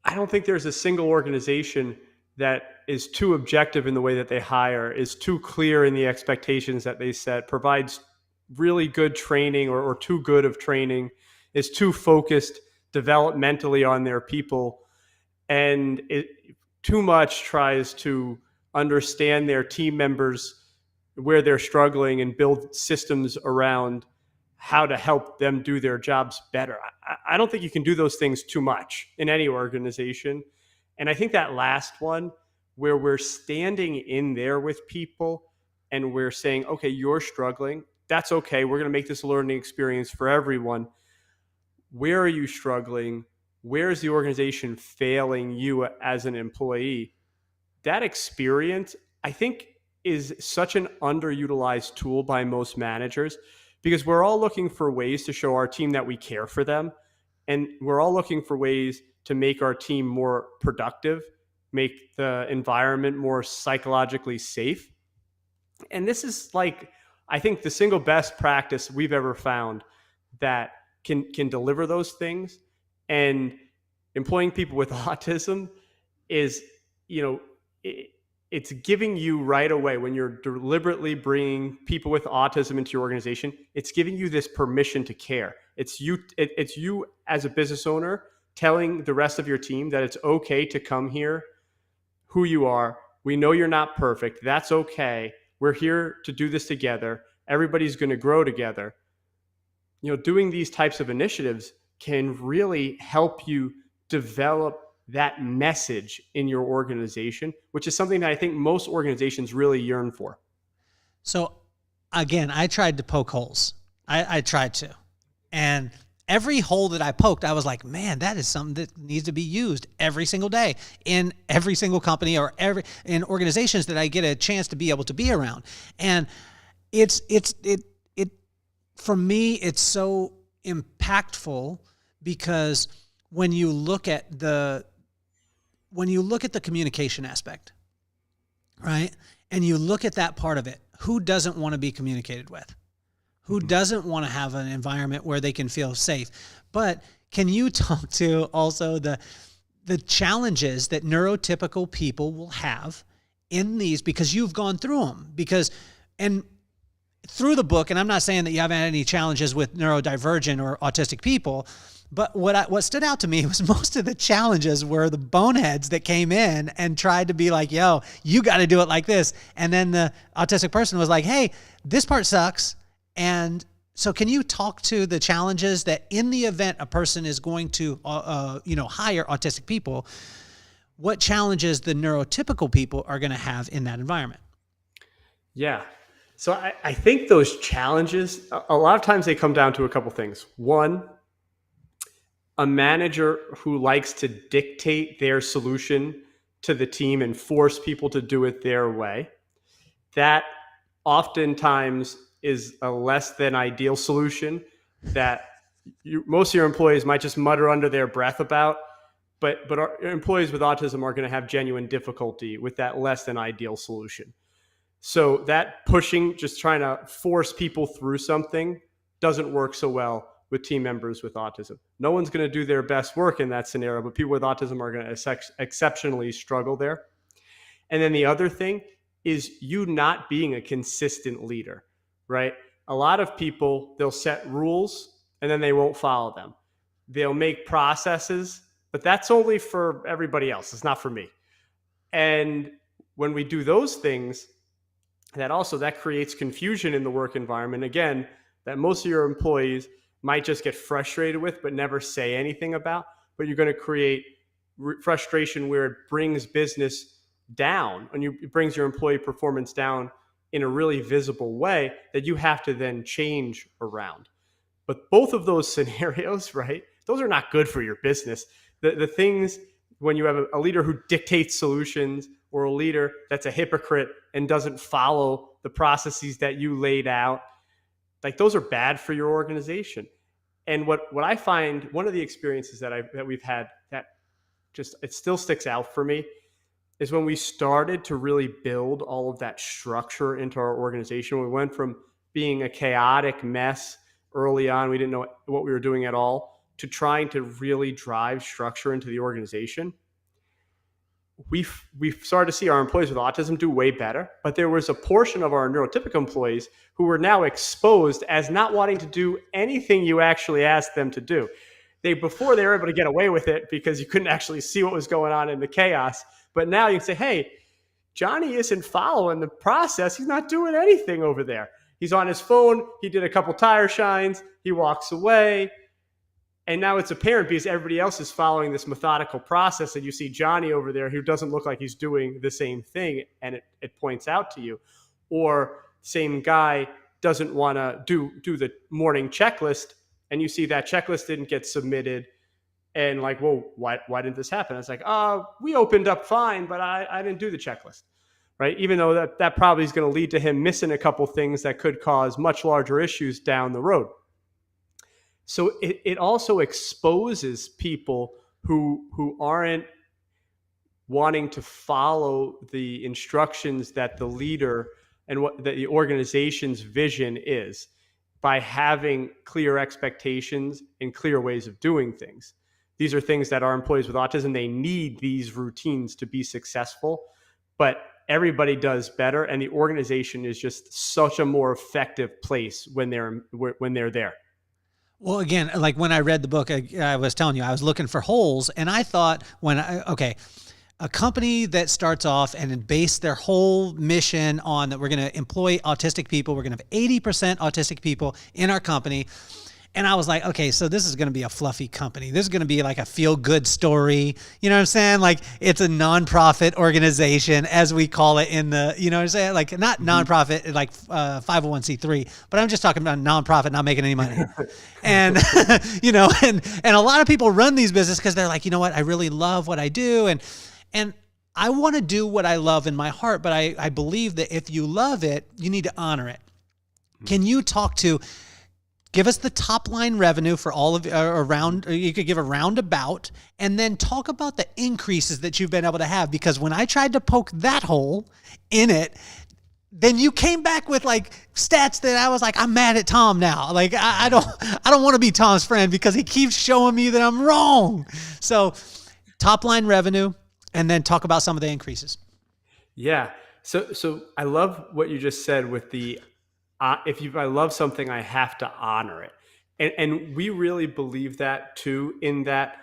I don't think there's a single organization that is too objective in the way that they hire, is too clear in the expectations that they set, provides really good training or too good of training, is too focused developmentally on their people, and it too much tries to understand their team members, where they're struggling, and build systems around how to help them do their jobs better. I don't think you can do those things too much in any organization. And I think that last one, where we're standing in there with people and we're saying, okay, you're struggling. That's okay. We're going to make this a learning experience for everyone. Where are you struggling? Where is the organization failing you as an employee? That experience, I think, is such an underutilized tool by most managers, because we're all looking for ways to show our team that we care for them. And we're all looking for ways to make our team more productive, make the environment more psychologically safe. And this is like, I think, the single best practice we've ever found that can deliver those things. And employing people with autism is, it's giving you right away, when you're deliberately bringing people with autism into your organization, it's giving you this permission to care. It's you as a business owner telling the rest of your team that it's okay to come here, who you are. We know you're not perfect. That's okay. We're here to do this together. Everybody's going to grow together. Doing these types of initiatives can really help you develop that message in your organization, which is something that I think most organizations really yearn for. So again, I tried to poke holes. I tried to. And every hole that I poked, I was like, man, that is something that needs to be used every single day in every single company or in organizations that I get a chance to be able to be around. And it for me, it's so impactful, because when you look at the communication aspect, right? And you look at that part of it, who doesn't want to be communicated with? Who doesn't want to have an environment where they can feel safe? But can you talk to also the challenges that neurotypical people will have in these, because you've gone through them, and through the book, and I'm not saying that you haven't had any challenges with neurodivergent or autistic people, but what stood out to me was most of the challenges were the boneheads that came in and tried to be like, yo, you got to do it like this. And then the autistic person was like, hey, this part sucks. And so can you talk to the challenges that in the event a person is going to, hire autistic people, what challenges the neurotypical people are going to have in that environment? Yeah. So I think those challenges, a lot of times they come down to a couple things. One, a manager who likes to dictate their solution to the team and force people to do it their way. That oftentimes is a less than ideal solution that most of your employees might just mutter under their breath about, but our employees with autism are going to have genuine difficulty with that less than ideal solution. So that pushing, just trying to force people through something, doesn't work so well with team members with autism. No one's going to do their best work in that scenario, but people with autism are going to exceptionally struggle there. And then the other thing is you not being a consistent leader, right? A lot of people, they'll set rules and then they won't follow them. They'll make processes, but that's only for everybody else. It's not for me. And when we do those things, that creates confusion in the work environment. Again, that most of your employees might just get frustrated with, but never say anything about. But you're going to create frustration where it brings business down, and it brings your employee performance down in a really visible way that you have to then change around. But both of those scenarios, right, those are not good for your business. The things when you have a leader who dictates solutions, or a leader that's a hypocrite and doesn't follow the processes that you laid out, like those are bad for your organization. And what I find, one of the experiences that we've had that just, it still sticks out for me, is when we started to really build all of that structure into our organization. We went from being a chaotic mess early on, we didn't know what we were doing at all, to trying to really drive structure into the organization. We've started to see our employees with autism do way better, but there was a portion of our neurotypical employees who were now exposed as not wanting to do anything you actually asked them to do. Before they were able to get away with it because you couldn't actually see what was going on in the chaos. But now you can say, hey, Johnny isn't following the process. He's not doing anything over there. He's on his phone. He did a couple tire shines. He walks away. And now it's apparent because everybody else is following this methodical process, and you see Johnny over there who doesn't look like he's doing the same thing, and it points out to you. Or same guy doesn't want to do the morning checklist, and you see that checklist didn't get submitted, and like, whoa, why didn't this happen? It's like, we opened up fine, but I didn't do the checklist, right? Even though that probably is going to lead to him missing a couple things that could cause much larger issues down the road. So it also exposes people who aren't wanting to follow the instructions that the leader and what the organization's vision is, by having clear expectations and clear ways of doing things. These are things that our employees with autism, they need these routines to be successful, but everybody does better, and the organization is just such a more effective place when they're there. Well, again, like when I read the book, I was telling you, I was looking for holes, and I thought a company that starts off and base their whole mission on that we're going to employ autistic people, we're going to have 80% autistic people in our company. And I was like, okay, so this is going to be a fluffy company. This is going to be like a feel-good story. You know what I'm saying? Like, it's a nonprofit organization, as we call it in the, you know what I'm saying? Like, not nonprofit, like 501c3, but I'm just talking about nonprofit, not making any money. And, you know, and a lot of people run these businesses because they're like, you know what? I really love what I do. And I want to do what I love in my heart, but I believe that if you love it, you need to honor it. Can you give us the top line revenue for all of around, or you could give a roundabout, and then talk about the increases that you've been able to have. Because when I tried to poke that hole in it, then you came back with like stats that I was like, I'm mad at Tom now. Like, I don't want to be Tom's friend because he keeps showing me that I'm wrong. So top line revenue, and then talk about some of the increases. Yeah. So I love what you just said with the, if I love something, I have to honor it. And we really believe that too, in that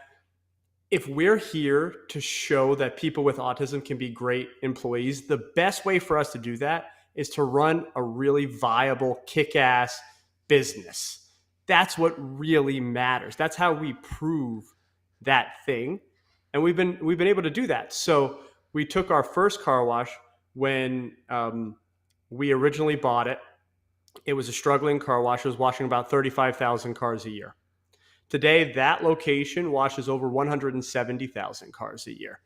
if we're here to show that people with autism can be great employees, the best way for us to do that is to run a really viable, kick-ass business. That's what really matters. That's how we prove that thing. And we've been able to do that. So we took our first car wash when we originally bought it. It was a struggling car wash. It was washing about 35,000 cars a year. Today, that location washes over 170,000 cars a year.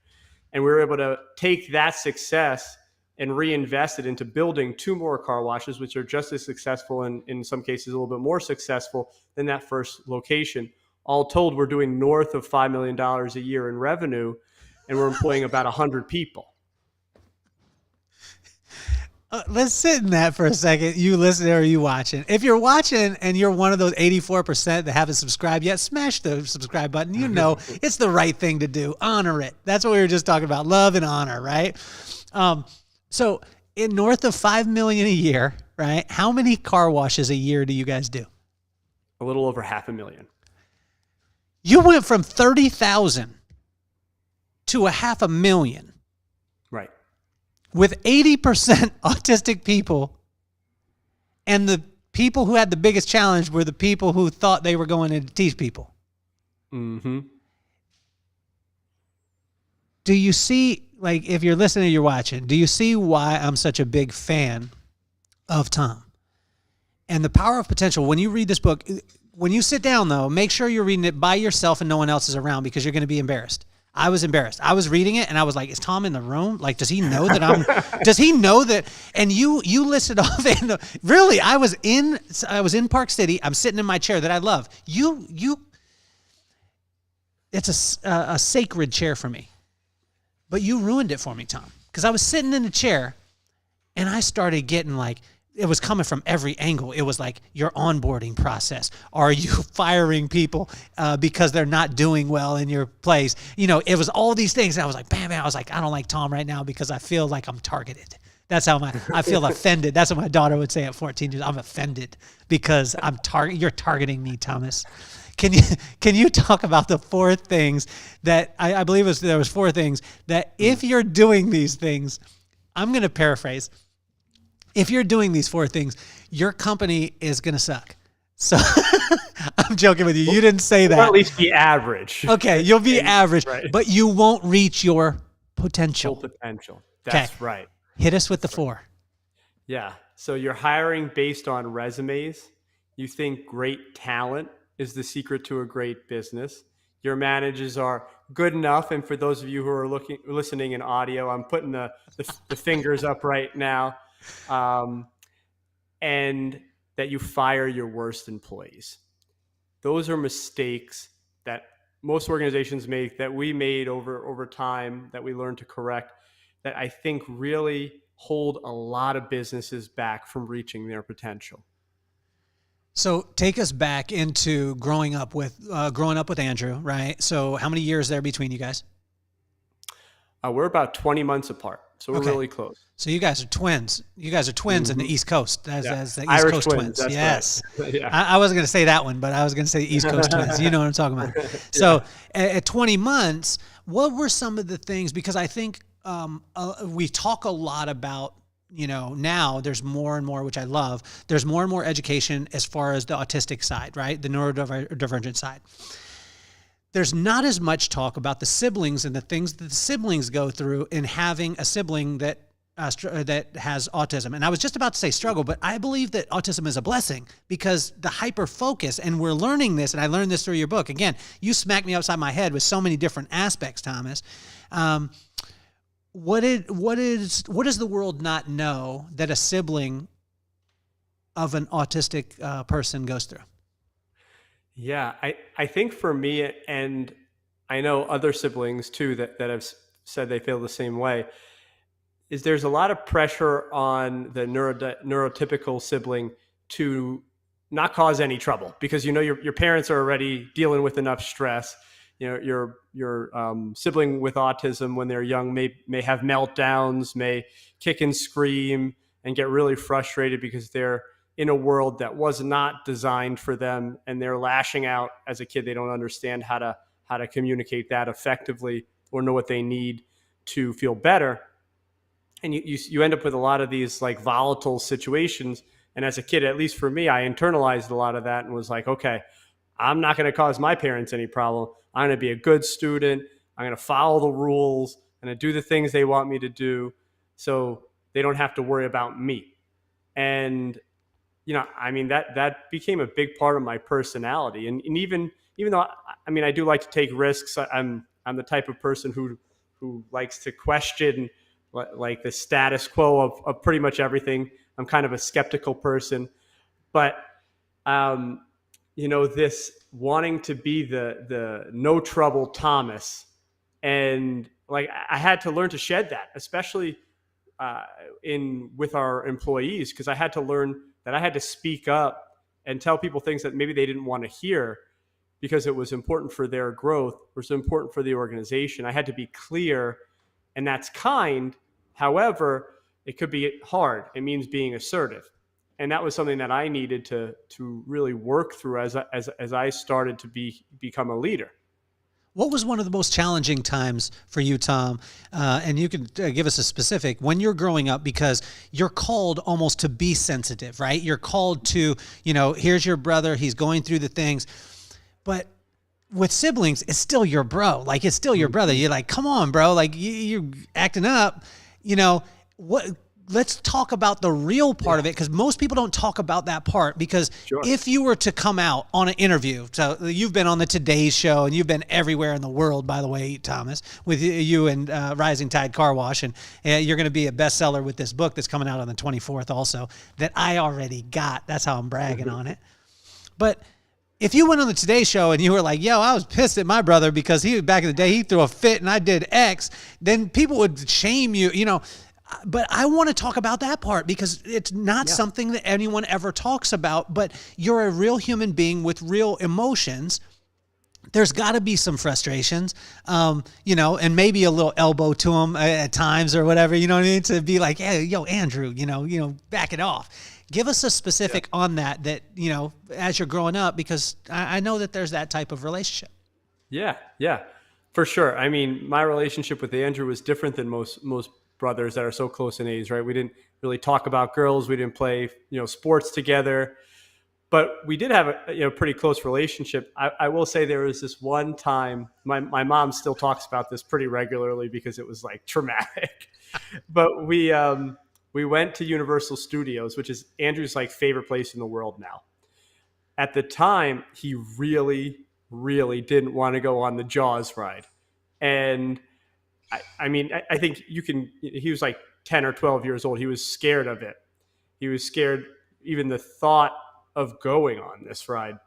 And we were able to take that success and reinvest it into building 2 more car washes, which are just as successful and in some cases a little bit more successful than that first location. All told, we're doing north of $5 million a year in revenue, and we're employing about 100 people. Let's sit in that for a second. You listening or you watching? If you're watching and you're one of those 84% that haven't subscribed yet, smash the subscribe button. You know it's the right thing to do. Honor it. That's what we were just talking about. Love and honor, right? So in north of 5 million a year, right? How many car washes a year do you guys do? A little over 500,000. You went from 30,000 to 500,000. Right. With 80% autistic people, and the people who had the biggest challenge were the people who thought they were going to teach people. Mm-hmm. Do you see, like if you're listening, you're watching, do you see why I'm such a big fan of Tom? And the power of potential, when you read this book, when you sit down though, make sure you're reading it by yourself and no one else is around, because you're going to be embarrassed. I was embarrassed. I was reading it and I was like, is Tom in the room? Like, does he know that does he know that? And you listed off, and really, I was in Park City. I'm sitting in my chair that I love. It's a sacred chair for me, but you ruined it for me, Tom, because I was sitting in the chair and I started getting like, it was coming from every angle. It was like your onboarding process. Are you firing people because they're not doing well in your place? You know, it was all these things. And I was like, bam, bam. I was like, I don't like Tom right now because I feel like I'm targeted. That's how I feel offended. That's what my daughter would say at 14 years. I'm offended because you're targeting me, Thomas. Can you talk about the 4 things that I believe there was 4 things that if you're doing these things, I'm going to paraphrase. If you're doing these 4 things, your company is going to suck. So I'm joking with you. You didn't say that. Or at least be average. Okay, you'll be average, right. but you won't reach your potential. Full potential. That's right. Hit us with the 4. Yeah. So you're hiring based on resumes. You think great talent is the secret to a great business. Your managers are good enough. And for those of you who are listening in audio, I'm putting the fingers up right now. And that you fire your worst employees. Those are mistakes that most organizations make, that we made over time, that we learned to correct, that I think really hold a lot of businesses back from reaching their potential. So take us back into growing up with Andrew, right? So how many years there between you guys? We're about 20 months apart. So we're really close. So you guys are twins. You guys are twins in the East Coast, as the East Irish Coast twins. That's yes. Right. Yeah. I wasn't going to say that one, but I was going to say East Coast twins. You know what I'm talking about. So at 20 months, what were some of the things? Because I think we talk a lot about, you know, now there's more and more, which I love. There's more and more education as far as the autistic side, right? The neurodivergent side. There's not as much talk about the siblings and the things that the siblings go through in having a sibling that has autism. And I was just about to say struggle, but I believe that autism is a blessing, because the hyper focus, and we're learning this, and I learned this through your book. Again, you smacked me upside my head with so many different aspects, Thomas. What does the world not know that a sibling of an autistic person goes through? Yeah, I think for me, and I know other siblings too that have said they feel the same way, is there's a lot of pressure on the neurotypical sibling to not cause any trouble, because you know your parents are already dealing with enough stress. You know, your sibling with autism, when they're young, may have meltdowns, may kick and scream and get really frustrated because they're in a world that was not designed for them, and they're lashing out as a kid. They don't understand how to communicate that effectively or know what they need to feel better. And you end up with a lot of these like volatile situations. And as a kid, at least for me, I internalized a lot of that and was like, okay, I'm not going to cause my parents any problem. I'm going to be a good student. I'm going to follow the rules. I'm going to do the things they want me to do so they don't have to worry about me. And you know, I mean, that became a big part of my personality. And even though, I mean, I do like to take risks, I'm the type of person who likes to question like the status quo of pretty much everything. I'm kind of a skeptical person, but, you know, this wanting to be the no trouble Thomas, and like, I had to learn to shed that, especially with our employees, because I had to learn that I had to speak up and tell people things that maybe they didn't want to hear, because it was important for their growth, it was important for the organization. I had to be clear, and that's kind. However, it could be hard. It means being assertive. And that was something that I needed to really work through as I started to become a leader. What was one of the most challenging times for you, Tom? And you can give us a specific, when you're growing up, because you're called almost to be sensitive, right? You're called to, you know, here's your brother, he's going through the things. But with siblings, it's still your bro. Like, it's still your brother. You're like, come on, bro. Like, you're acting up. You know, what? Let's talk about the real part of it, because most people don't talk about that part. Because Sure. if you were to come out on an interview, so you've been on the Today Show and you've been everywhere in the world, by the way, Thomas, with you and Rising Tide Car Wash, and you're going to be a bestseller with this book that's coming out on the 24th also, that I already got. That's how I'm bragging on it. But if you went on the Today Show and you were like, yo, I was pissed at my brother because back in the day, he threw a fit and I did X, then people would shame you, you know. But I want to talk about that part, because it's not something that anyone ever talks about, but you're a real human being with real emotions. There's got to be some frustrations, you know, and maybe a little elbow to them at times or whatever, you know what I mean? To be like, hey, yo, Andrew, you know, back it off. Give us a specific on that, you know, as you're growing up, because I know that there's that type of relationship. Yeah, for sure. I mean, my relationship with Andrew was different than most brothers that are so close in age, right? We didn't really talk about girls. We didn't play, you know, sports together, but we did have a pretty close relationship. I will say there was this one time, my mom still talks about this pretty regularly because it was like traumatic, but we went to Universal Studios, which is Andrew's like favorite place in the world now. At the time, he really, really didn't want to go on the Jaws ride. And I mean, I think he was like 10 or 12 years old. He was scared of it. He was scared even the thought of going on this ride.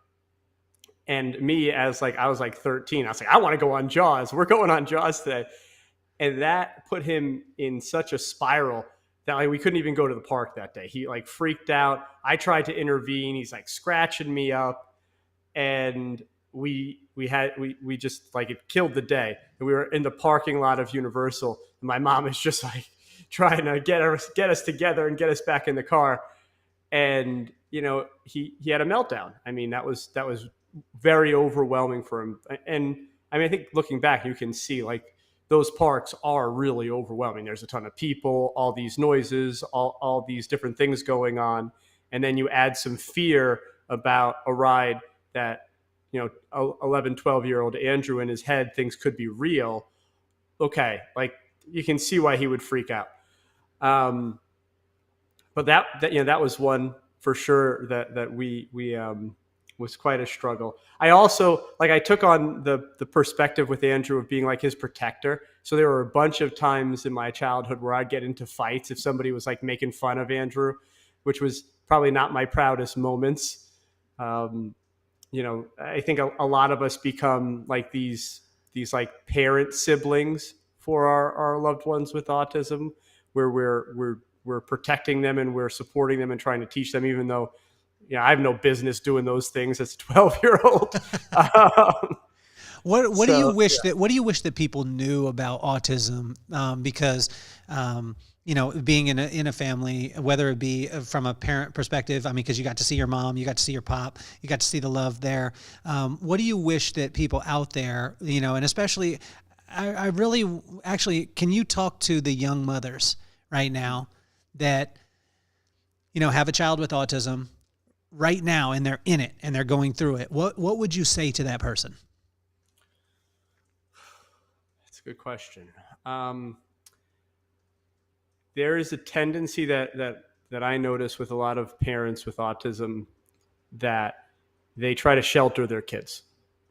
And me, I was like 13. I was like, I want to go on Jaws. We're going on Jaws today. And that put him in such a spiral that like we couldn't even go to the park that day. He like freaked out. I tried to intervene. He's like scratching me up. And we just like, it killed the day. And we were in the parking lot of Universal, and my mom is just like trying to get us together and get us back in the car. And you know, he had a meltdown. I mean, that was very overwhelming for him. And I mean, I think looking back, you can see like those parks are really overwhelming. There's a ton of people, all these noises, all these different things going on, and then you add some fear about a ride that, you know, 11, 12-year-old Andrew in his head thinks could be real. Okay, like you can see why he would freak out. But that you know, that was one for sure that we was quite a struggle. I also I took on the perspective with Andrew of being like his protector. So there were a bunch of times in my childhood where I'd get into fights if somebody was like making fun of Andrew, which was probably not my proudest moments. You know, I think a lot of us become like these like parent siblings for our loved ones with autism, where we're protecting them and we're supporting them and trying to teach them, even though, you know, I have no business doing those things as a 12-year-old. What do you wish that people knew about autism? Because you know, being in a family, whether it be from a parent perspective, I mean, because you got to see your mom, you got to see your pop, you got to see the love there. What do you wish that people out there, you know, and especially, I really actually, can you talk to the young mothers right now that, you know, have a child with autism right now and they're in it and they're going through it? What would you say to that person? That's a good question. There is a tendency that I notice with a lot of parents with autism that they try to shelter their kids.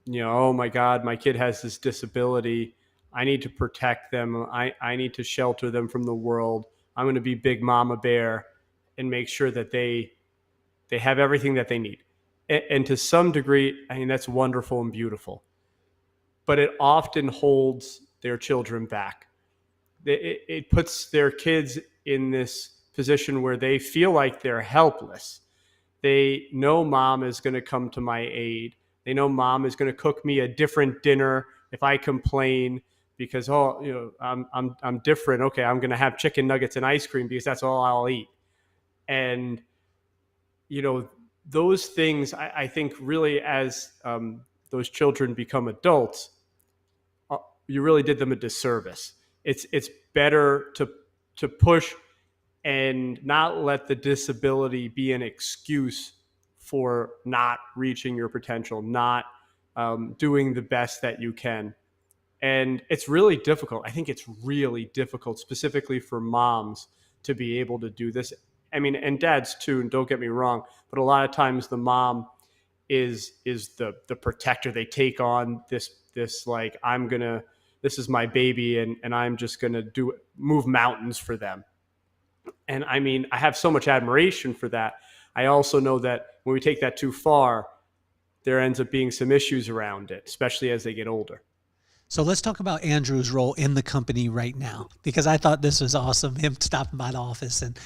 You know, oh my God, my kid has this disability. I need to protect them. I need to shelter them from the world. I'm going to be big mama bear and make sure that they have everything that they need. And to some degree, I mean, that's wonderful and beautiful. But it often holds their children back. It puts their kids in this position where they feel like they're helpless. They know mom is going to come to my aid. They know mom is going to cook me a different dinner if I complain because, oh, you know, I'm different. Okay, I'm going to have chicken nuggets and ice cream because that's all I'll eat. And, you know, those things, I think really as those children become adults, you really did them a disservice. It's better to push and not let the disability be an excuse for not reaching your potential, not doing the best that you can. And it's really difficult. I think it's really difficult, specifically for moms, to be able to do this. I mean, and dads too, and don't get me wrong, but a lot of times the mom is the protector. They take on this like, this is my baby, and I'm just gonna move mountains for them. And I mean, I have so much admiration for that. I also know that when we take that too far, there ends up being some issues around it, especially as they get older. So let's talk about Andrew's role in the company right now, because I thought this was awesome, him stopping by the office and,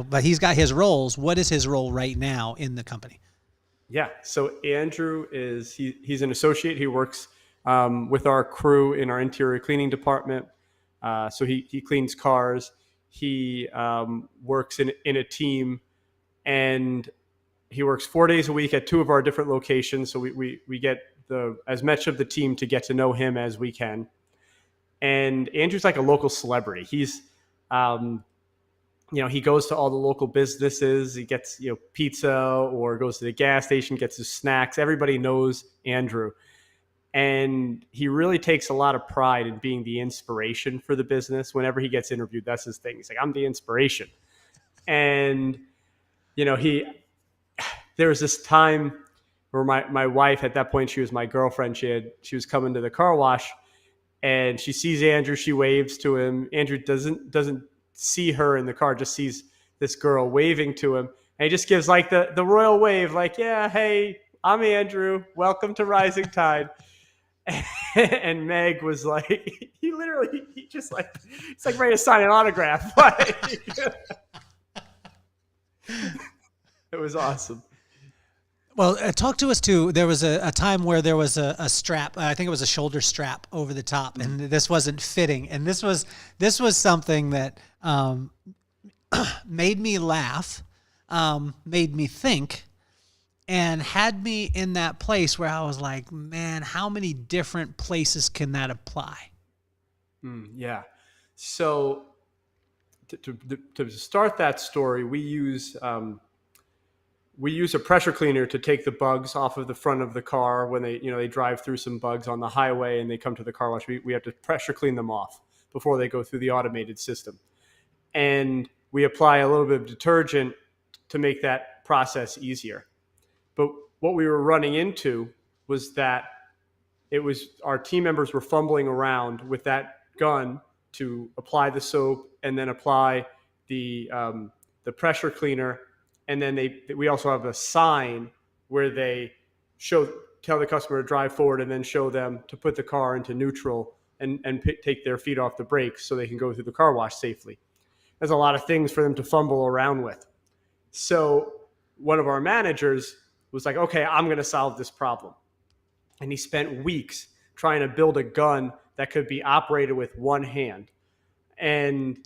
but he's got his roles. What is his role right now in the company? Yeah. So Andrew he's an associate. He works with our crew in our interior cleaning department. So he cleans cars. He works in a team, and he works 4 days a week at 2 of our different locations. So we get as much of the team to get to know him as we can. And Andrew's like a local celebrity. He's, he goes to all the local businesses. He gets, pizza, or goes to the gas station, gets his snacks. Everybody knows Andrew. And he really takes a lot of pride in being the inspiration for the business. Whenever he gets interviewed, that's his thing. He's like, I'm the inspiration. And, there was this time where my wife, at that point, she was my girlfriend. She was coming to the car wash, and she sees Andrew. She waves to him. Andrew doesn't see her in the car, just sees this girl waving to him. And he just gives like the royal wave, like, yeah, hey, I'm Andrew. Welcome to Rising Tide. And Meg was like, it's like ready to sign an autograph. It was awesome. Well, talk to us too. There was a time where there was a strap. I think it was a shoulder strap over the top, and this wasn't fitting. And this was something that made me laugh, made me think, and had me in that place where I was like, man, how many different places can that apply? Yeah. So to start that story, we use a pressure cleaner to take the bugs off of the front of the car when they drive through some bugs on the highway and they come to the car wash. We have to pressure clean them off before they go through the automated system. And we apply a little bit of detergent to make that process easier. But what we were running into was that our team members were fumbling around with that gun to apply the soap and then apply the pressure cleaner. And then we also have a sign where they tell the customer to drive forward, and then show them to put the car into neutral and take their feet off the brakes so they can go through the car wash safely. There's a lot of things for them to fumble around with. So one of our managers was like, okay, I'm going to solve this problem. And he spent weeks trying to build a gun that could be operated with one hand. And,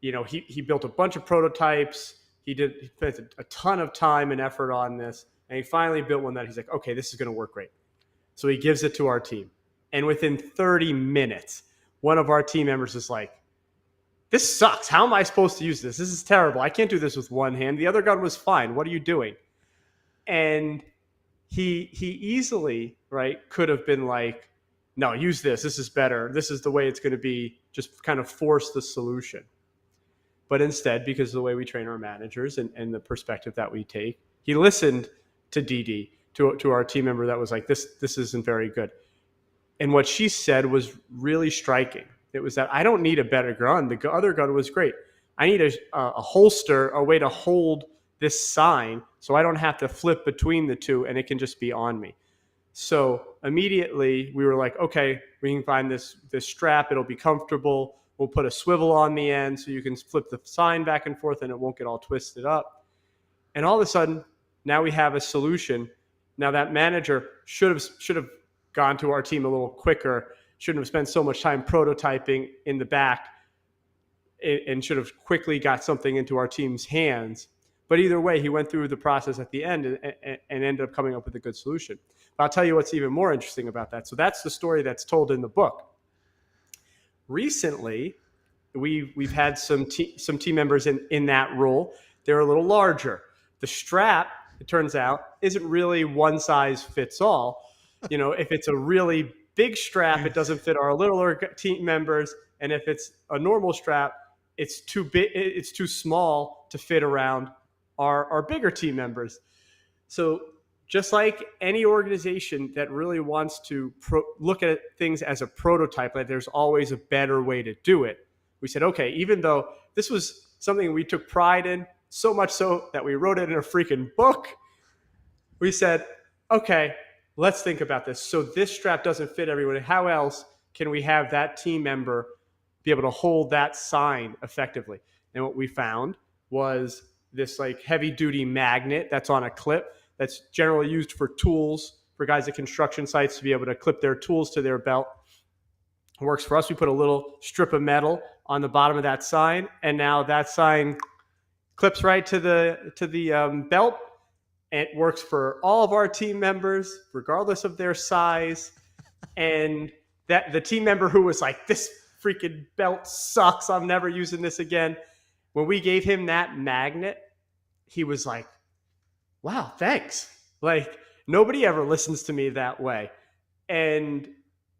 he built a bunch of prototypes. He spent a ton of time and effort on this, and he finally built one that he's like, okay, this is going to work great. So he gives it to our team. And within 30 minutes, one of our team members is like, this sucks. How am I supposed to use this? This is terrible. I can't do this with one hand. The other gun was fine. What are you doing? And he easily, could have been like, no, use this. This is better. This is the way it's going to be. Just kind of force the solution. But instead, because of the way we train our managers and the perspective that we take, he listened to Dee, to our team member that was like, this isn't very good. And what she said was really striking. It was that I don't need a better gun. The other gun was great. I need a holster, a way to hold this sign so I don't have to flip between the two and it can just be on me. So immediately we were like, okay, we can find this strap. It'll be comfortable. We'll put a swivel on the end so you can flip the sign back and forth and it won't get all twisted up. And all of a sudden, now we have a solution. Now that manager should have gone to our team a little quicker, shouldn't have spent so much time prototyping in the back, and should have quickly got something into our team's hands. But either way, he went through the process at the end and ended up coming up with a good solution. But I'll tell you what's even more interesting about that. So that's the story that's told in the book. Recently, we've had some team members in that role. They're a little larger. The strap, it turns out, isn't really one size fits all. If it's a really big strap, it doesn't fit our littler team members. And if it's a normal strap, it's too big, it's too small to fit around our bigger team members. So just like any organization that really wants to look at things as a prototype, like there's always a better way to do it. We said, okay, even though this was something we took pride in, so much so that we wrote it in a freaking book, we said, okay, let's think about this. So this strap doesn't fit everyone. How else can we have that team member be able to hold that sign effectively? And what we found was this like heavy duty magnet that's on a clip that's generally used for tools for guys at construction sites to be able to clip their tools to their belt. It works for us. We put a little strip of metal on the bottom of that sign, and now that sign clips right to the belt. And it works for all of our team members, regardless of their size. And that the team member who was like, this freaking belt sucks, I'm never using this again, when we gave him that magnet, he was like, wow, thanks. Like, nobody ever listens to me that way. And,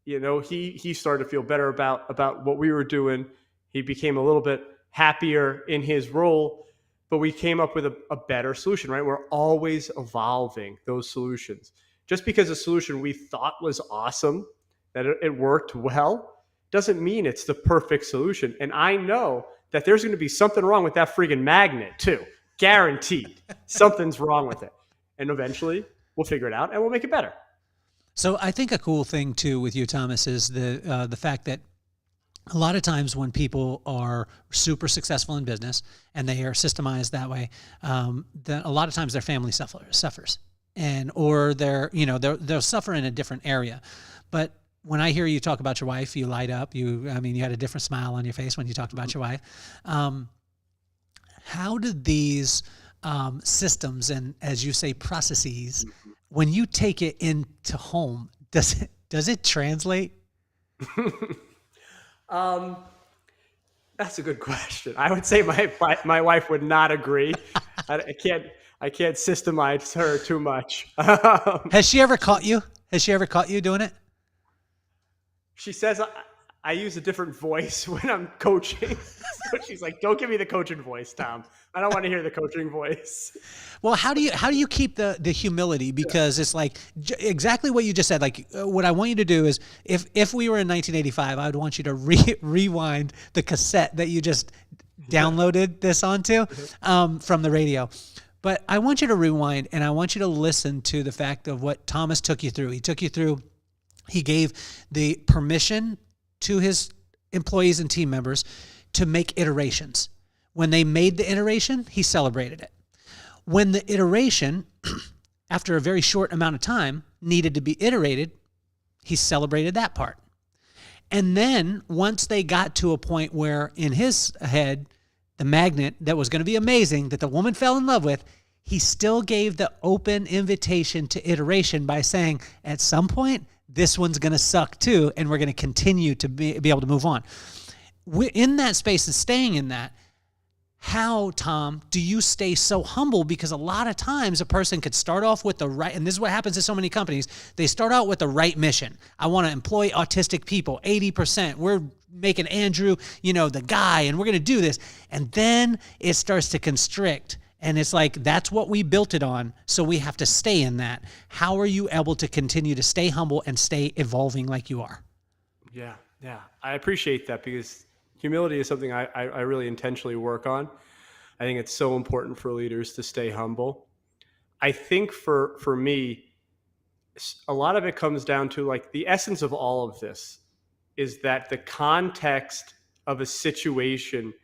he started to feel better about what we were doing. He became a little bit happier in his role, but we came up with a better solution, right? We're always evolving those solutions. Just because a solution we thought was awesome, that it worked well, doesn't mean it's the perfect solution. And I know that there's going to be something wrong with that freaking magnet too. Guaranteed. Something's wrong with it. And eventually we'll figure it out and we'll make it better. So I think a cool thing too with you, Thomas, is the fact that a lot of times when people are super successful in business and they are systemized that way, a lot of times their family suffers, or they'll suffer in a different area. But when I hear you talk about your wife, you light up. You had a different smile on your face when you talked about your wife. How did these systems and, as you say, processes, when you take it into home, does it translate? That's a good question. I would say my wife would not agree. I can't systemize her too much. Has she ever caught you? Has she ever caught you doing it? She says I use a different voice when I'm coaching. So she's like, "Don't give me the coaching voice, Tom. I don't want to hear the coaching voice." Well, how do you keep the humility? Because it's like exactly what you just said. Like what I want you to do is, if we were in 1985, I would want you to rewind the cassette that you just downloaded this onto from the radio. But I want you to rewind, and I want you to listen to the fact of what Thomas took you through. He gave the permission to his employees and team members to make iterations. When they made the iteration, he celebrated it. When the iteration, after a very short amount of time, needed to be iterated, he celebrated that part. And then once they got to a point where in his head, the magnet that was going to be amazing, that the woman fell in love with, he still gave the open invitation to iteration by saying, at some point, this one's going to suck too, and we're going to continue to be able to move on. In that space and staying in that, how, Tom, do you stay so humble? Because a lot of times a person could start off with the right, and this is what happens to so many companies, they start out with the right mission. I want to employ autistic people, 80%. We're making Andrew, the guy, and we're going to do this. And then it starts to constrict. And it's like, that's what we built it on, so we have to stay in that. How are you able to continue to stay humble and stay evolving like you are? Yeah. I appreciate that, because humility is something I really intentionally work on. I think it's so important for leaders to stay humble. I think for me, a lot of it comes down to, like, the essence of all of this is that the context of a situation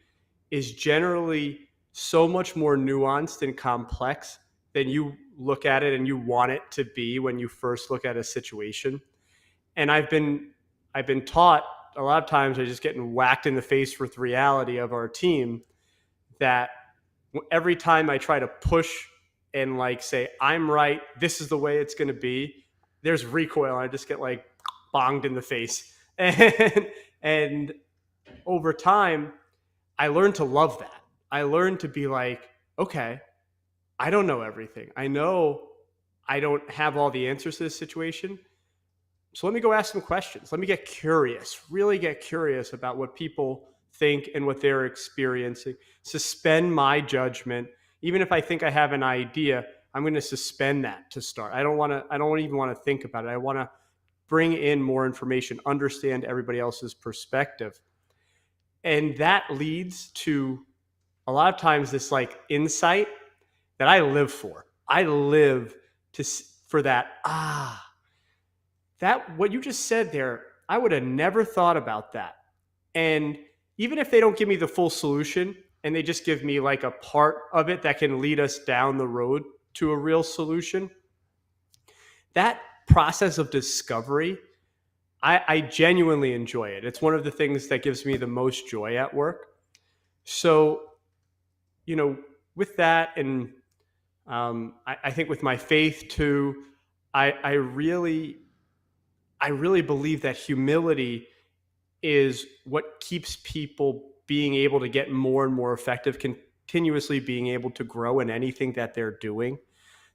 is generally so much more nuanced and complex than you look at it and you want it to be when you first look at a situation. And I've been taught a lot of times, I just getting whacked in the face with reality of our team, that every time I try to push and say, I'm right, this is the way it's going to be, there's recoil. I just get bonged in the face. And over time, I learned to love that. I learned to be like, okay, I don't know everything. I know I don't have all the answers to this situation, So let me go ask some questions. Let me get curious, really get curious about what people think and what they're experiencing. Suspend my judgment. Even if I think I have an idea, I'm going to suspend that to start. I don't even want to think about it. I want to bring in more information, understand everybody else's perspective. And that leads to a lot of times this like insight that I live for. I live for that. That what you just said there, I would have never thought about that. And even if they don't give me the full solution and they just give me like a part of it that can lead us down the road to a real solution, that process of discovery, I genuinely enjoy it. It's one of the things that gives me the most joy at work. So, with that, and I think with my faith too, I really believe that humility is what keeps people being able to get more and more effective, continuously being able to grow in anything that they're doing.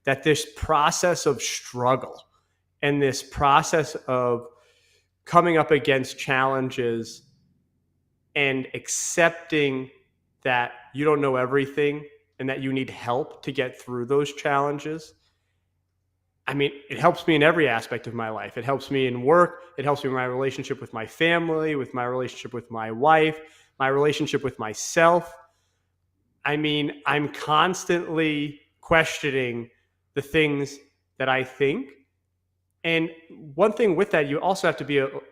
That this process of struggle and this process of coming up against challenges and accepting that you don't know everything and that you need help to get through those challenges. I mean, it helps me in every aspect of my life. It helps me in work. It helps me in my relationship with my family, with my relationship with my wife, my relationship with myself. I mean, I'm constantly questioning the things that I think. And one thing with that, you also have to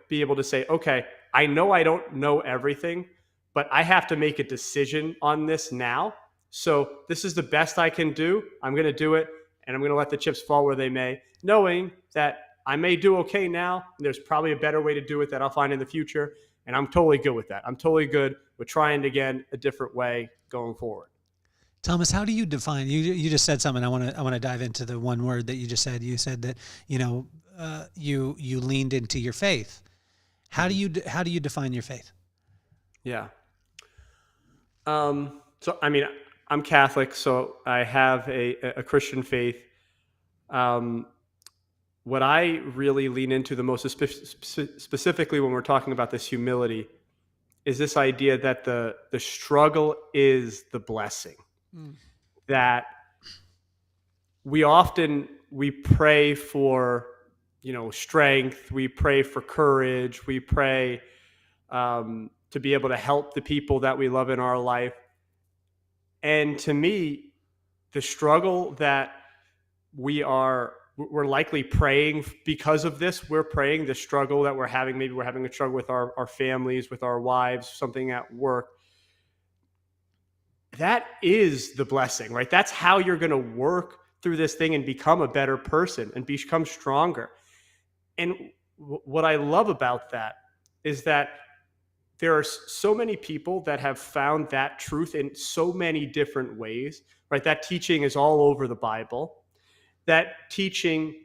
be able to say, okay, I know I don't know everything, but I have to make a decision on this now. So this is the best I can do. I'm going to do it, and I'm going to let the chips fall where they may, knowing that I may do okay now. And there's probably a better way to do it that I'll find in the future. And I'm totally good with that. I'm totally good with trying again a different way going forward. Thomas, how do you define? You just said something. I want to dive into the one word that you just said. You said that you leaned into your faith. How do you define your faith? Yeah. So I mean, I'm Catholic, so I have a Christian faith. What I really lean into the most, specifically when we're talking about this humility, is this idea that the struggle is the blessing. That we pray for, strength. We pray for courage. We pray to be able to help the people that we love in our life. And to me, the struggle that we're likely praying because of this. We're praying the struggle that we're having. Maybe we're having a struggle with our families, with our wives, something at work. That is the blessing, right? That's how you're going to work through this thing and become a better person and become stronger. And what I love about that is that there are so many people that have found that truth in so many different ways, right? That teaching is all over the Bible. That teaching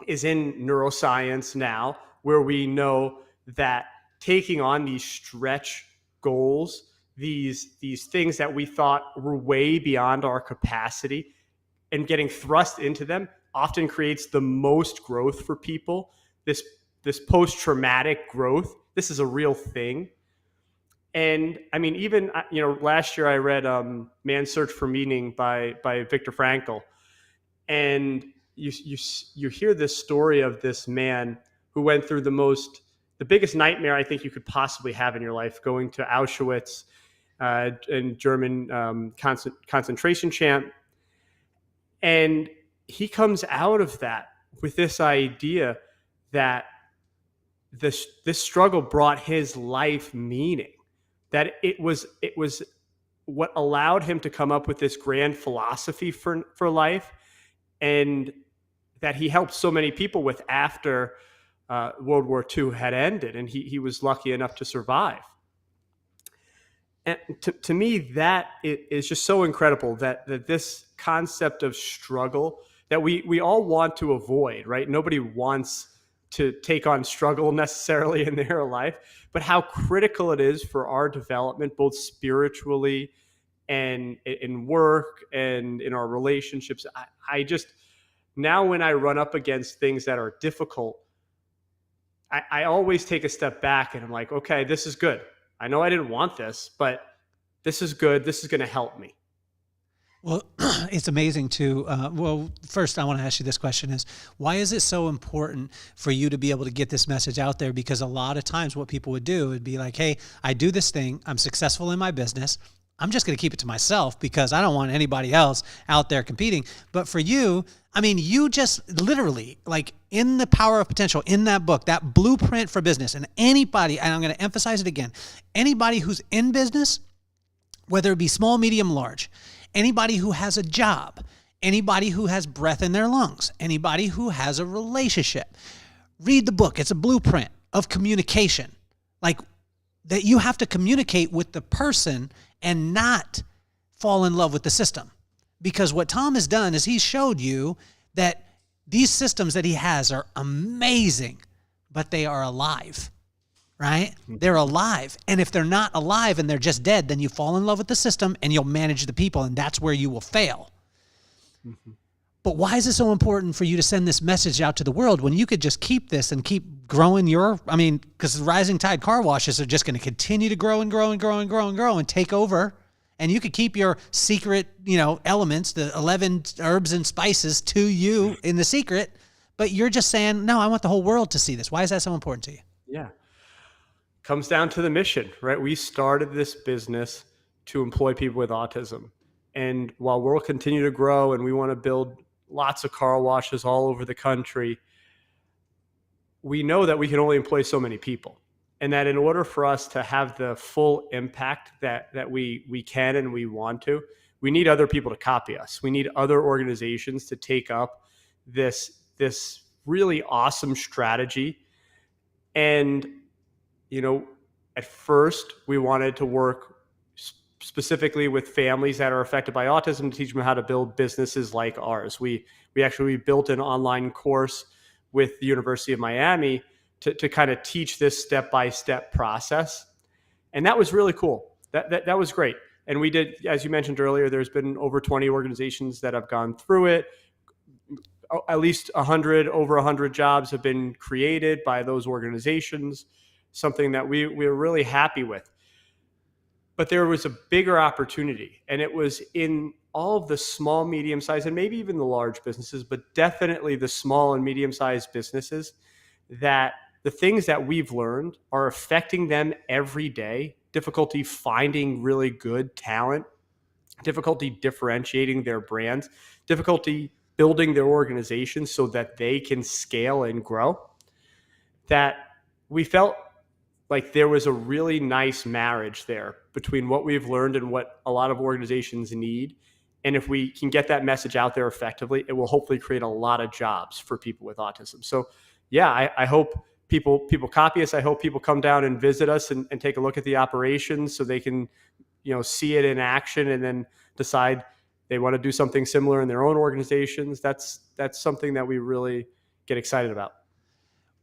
is in neuroscience now, where we know that taking on these stretch goals, these things that we thought were way beyond our capacity, and getting thrust into them often creates the most growth for people. This post-traumatic growth, this is a real thing. And I mean, even last year I read Man's Search for Meaning by Viktor Frankl, and you hear this story of this man who went through the biggest nightmare I think you could possibly have in your life, going to Auschwitz, in German concentration camp. And he comes out of that with this idea that this struggle brought his life meaning, that it was what allowed him to come up with this grand philosophy for life, and that he helped so many people with after World War II had ended, and he was lucky enough to survive. And to me, that is just so incredible that this concept of struggle that we all want to avoid, right? Nobody wants to take on struggle necessarily in their life, but how critical it is for our development, both spiritually and in work and in our relationships. I just, now when I run up against things that are difficult, I always take a step back and I'm like, okay, this is good. I know I didn't want this, but this is good. This is going to help me. Well, it's amazing too. Well, first I want to ask you this question is, why is it so important for you to be able to get this message out there? Because a lot of times what people would do would be like, hey, I do this thing. I'm successful in my business. I'm just going to keep it to myself because I don't want anybody else out there competing. But for you, I mean, you just literally, like in The Power of Potential, in that book, that blueprint for business, and anybody, and I'm going to emphasize it again, anybody who's in business, whether it be small, medium, large, anybody who has a job, anybody who has breath in their lungs, anybody who has a relationship, read the book. It's a blueprint of communication. Like that you have to communicate with the person and not fall in love with the system. Because what Tom has done is he's showed you that these systems that he has are amazing, but they are alive. Right? They're alive. And if they're not alive and they're just dead, then you fall in love with the system and you'll manage the people, and that's where you will fail. Mm-hmm. But why is it so important for you to send this message out to the world when you could just keep this and keep growing because the rising tide car washes are just going to continue to grow and grow and grow and grow and grow and take over. And you could keep your secret, elements, the 11 herbs and spices to you in the secret, but you're just saying, no, I want the whole world to see this. Why is that so important to you? Yeah. Comes down to the mission, right? We started this business to employ people with autism. And while we'll continue to grow and we want to build lots of car washes all over the country, we know that we can only employ so many people. And that in order for us to have the full impact that we can and we want to, we need other people to copy us. We need other organizations to take up this really awesome strategy. And at first we wanted to work specifically with families that are affected by autism to teach them how to build businesses like ours. We built an online course with the University of Miami to kind of teach this step-by-step process. And that was really cool. That was great. And we did, as you mentioned earlier, there's been over 20 organizations that have gone through it. At least over 100 jobs have been created by those organizations. Something that we were really happy with. But there was a bigger opportunity, and it was in all of the small, medium-sized, and maybe even the large businesses, but definitely the small and medium-sized businesses, that the things that we've learned are affecting them every day. Difficulty finding really good talent, difficulty differentiating their brands, difficulty building their organizations so that they can scale and grow, that we felt like there was a really nice marriage there between what we've learned and what a lot of organizations need. And if we can get that message out there effectively, it will hopefully create a lot of jobs for people with autism. So yeah, I hope people copy us. I hope people come down and visit us and take a look at the operations so they can, see it in action and then decide they want to do something similar in their own organizations. That's something that we really get excited about.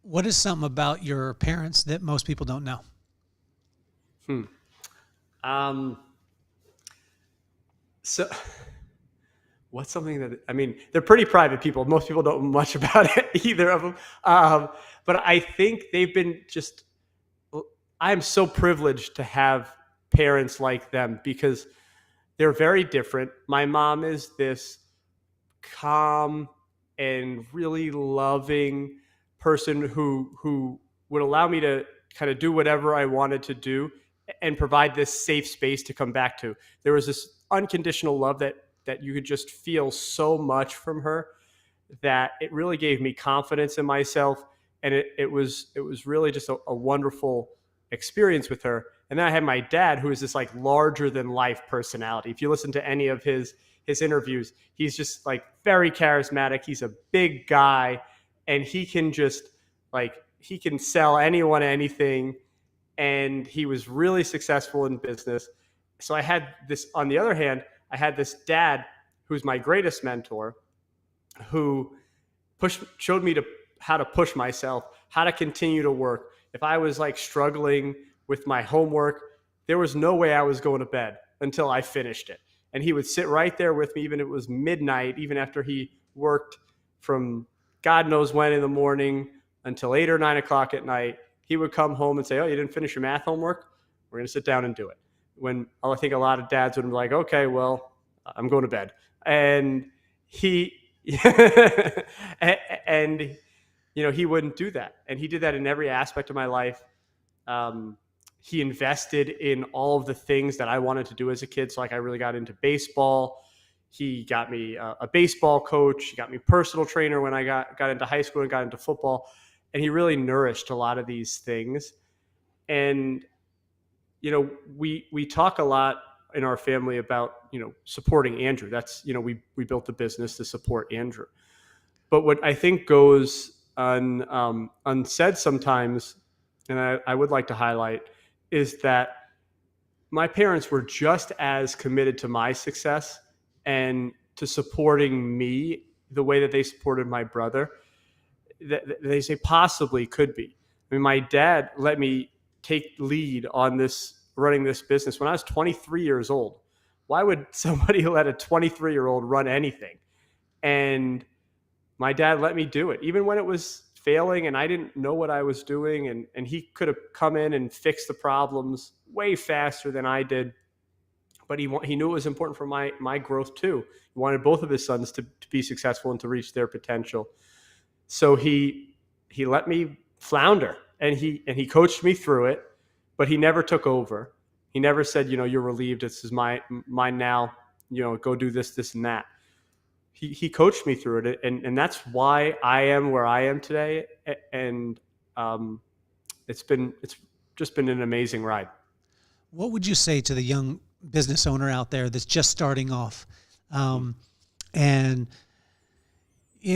What is something about your parents that most people don't know? So what's something that, they're pretty private people. Most people don't know much about it, either of them. But I think I'm so privileged to have parents like them because they're very different. My mom is this calm and really loving person who would allow me to kind of do whatever I wanted to do and provide this safe space to come back to. There was this unconditional love that you could just feel so much from her that it really gave me confidence in myself. And it was really just a wonderful experience with her. And then I had my dad, who is this like larger than life personality. If you listen to any of his interviews, he's just like very charismatic. He's a big guy. And he can just he can sell anyone anything. And he was really successful in business. So I had this, on the other hand, I had this dad who's my greatest mentor, who showed me how to push myself, how to continue to work. If I was struggling with my homework, there was no way I was going to bed until I finished it. And he would sit right there with me, even if it was midnight, even after he worked from God knows when in the morning until 8 or 9 o'clock at night. He would come home and say, "Oh, you didn't finish your math homework? We're going to sit down and do it." When I think a lot of dads would be like, "Okay, well, I'm going to bed." And he, and he wouldn't do that. And he did that in every aspect of my life. He invested in all of the things that I wanted to do as a kid. So like I really got into baseball. He got me a baseball coach. He got me personal trainer when I got into high school and got into football. And he really nourished a lot of these things. And, we talk a lot in our family about, supporting Andrew. That's, we built the business to support Andrew. But what I think goes unsaid sometimes, and I would like to highlight, is that my parents were just as committed to my success and to supporting me the way that they supported my brother that they say possibly could be. I mean, my dad let me take lead on running this business when I was 23 years old. Why would somebody let a 23-year-old run anything? And my dad let me do it, even when it was failing and I didn't know what I was doing. And he could have come in and fixed the problems way faster than I did. But he knew it was important for my growth too. He wanted both of his sons to be successful and to reach their potential. So he let me flounder and he coached me through it, but he never took over. He never said, "You're relieved. This is mine now. Go do this and that." He coached me through it, and that's why I am where I am today. And it's just been an amazing ride. What would you say to the young business owner out there that's just starting off? And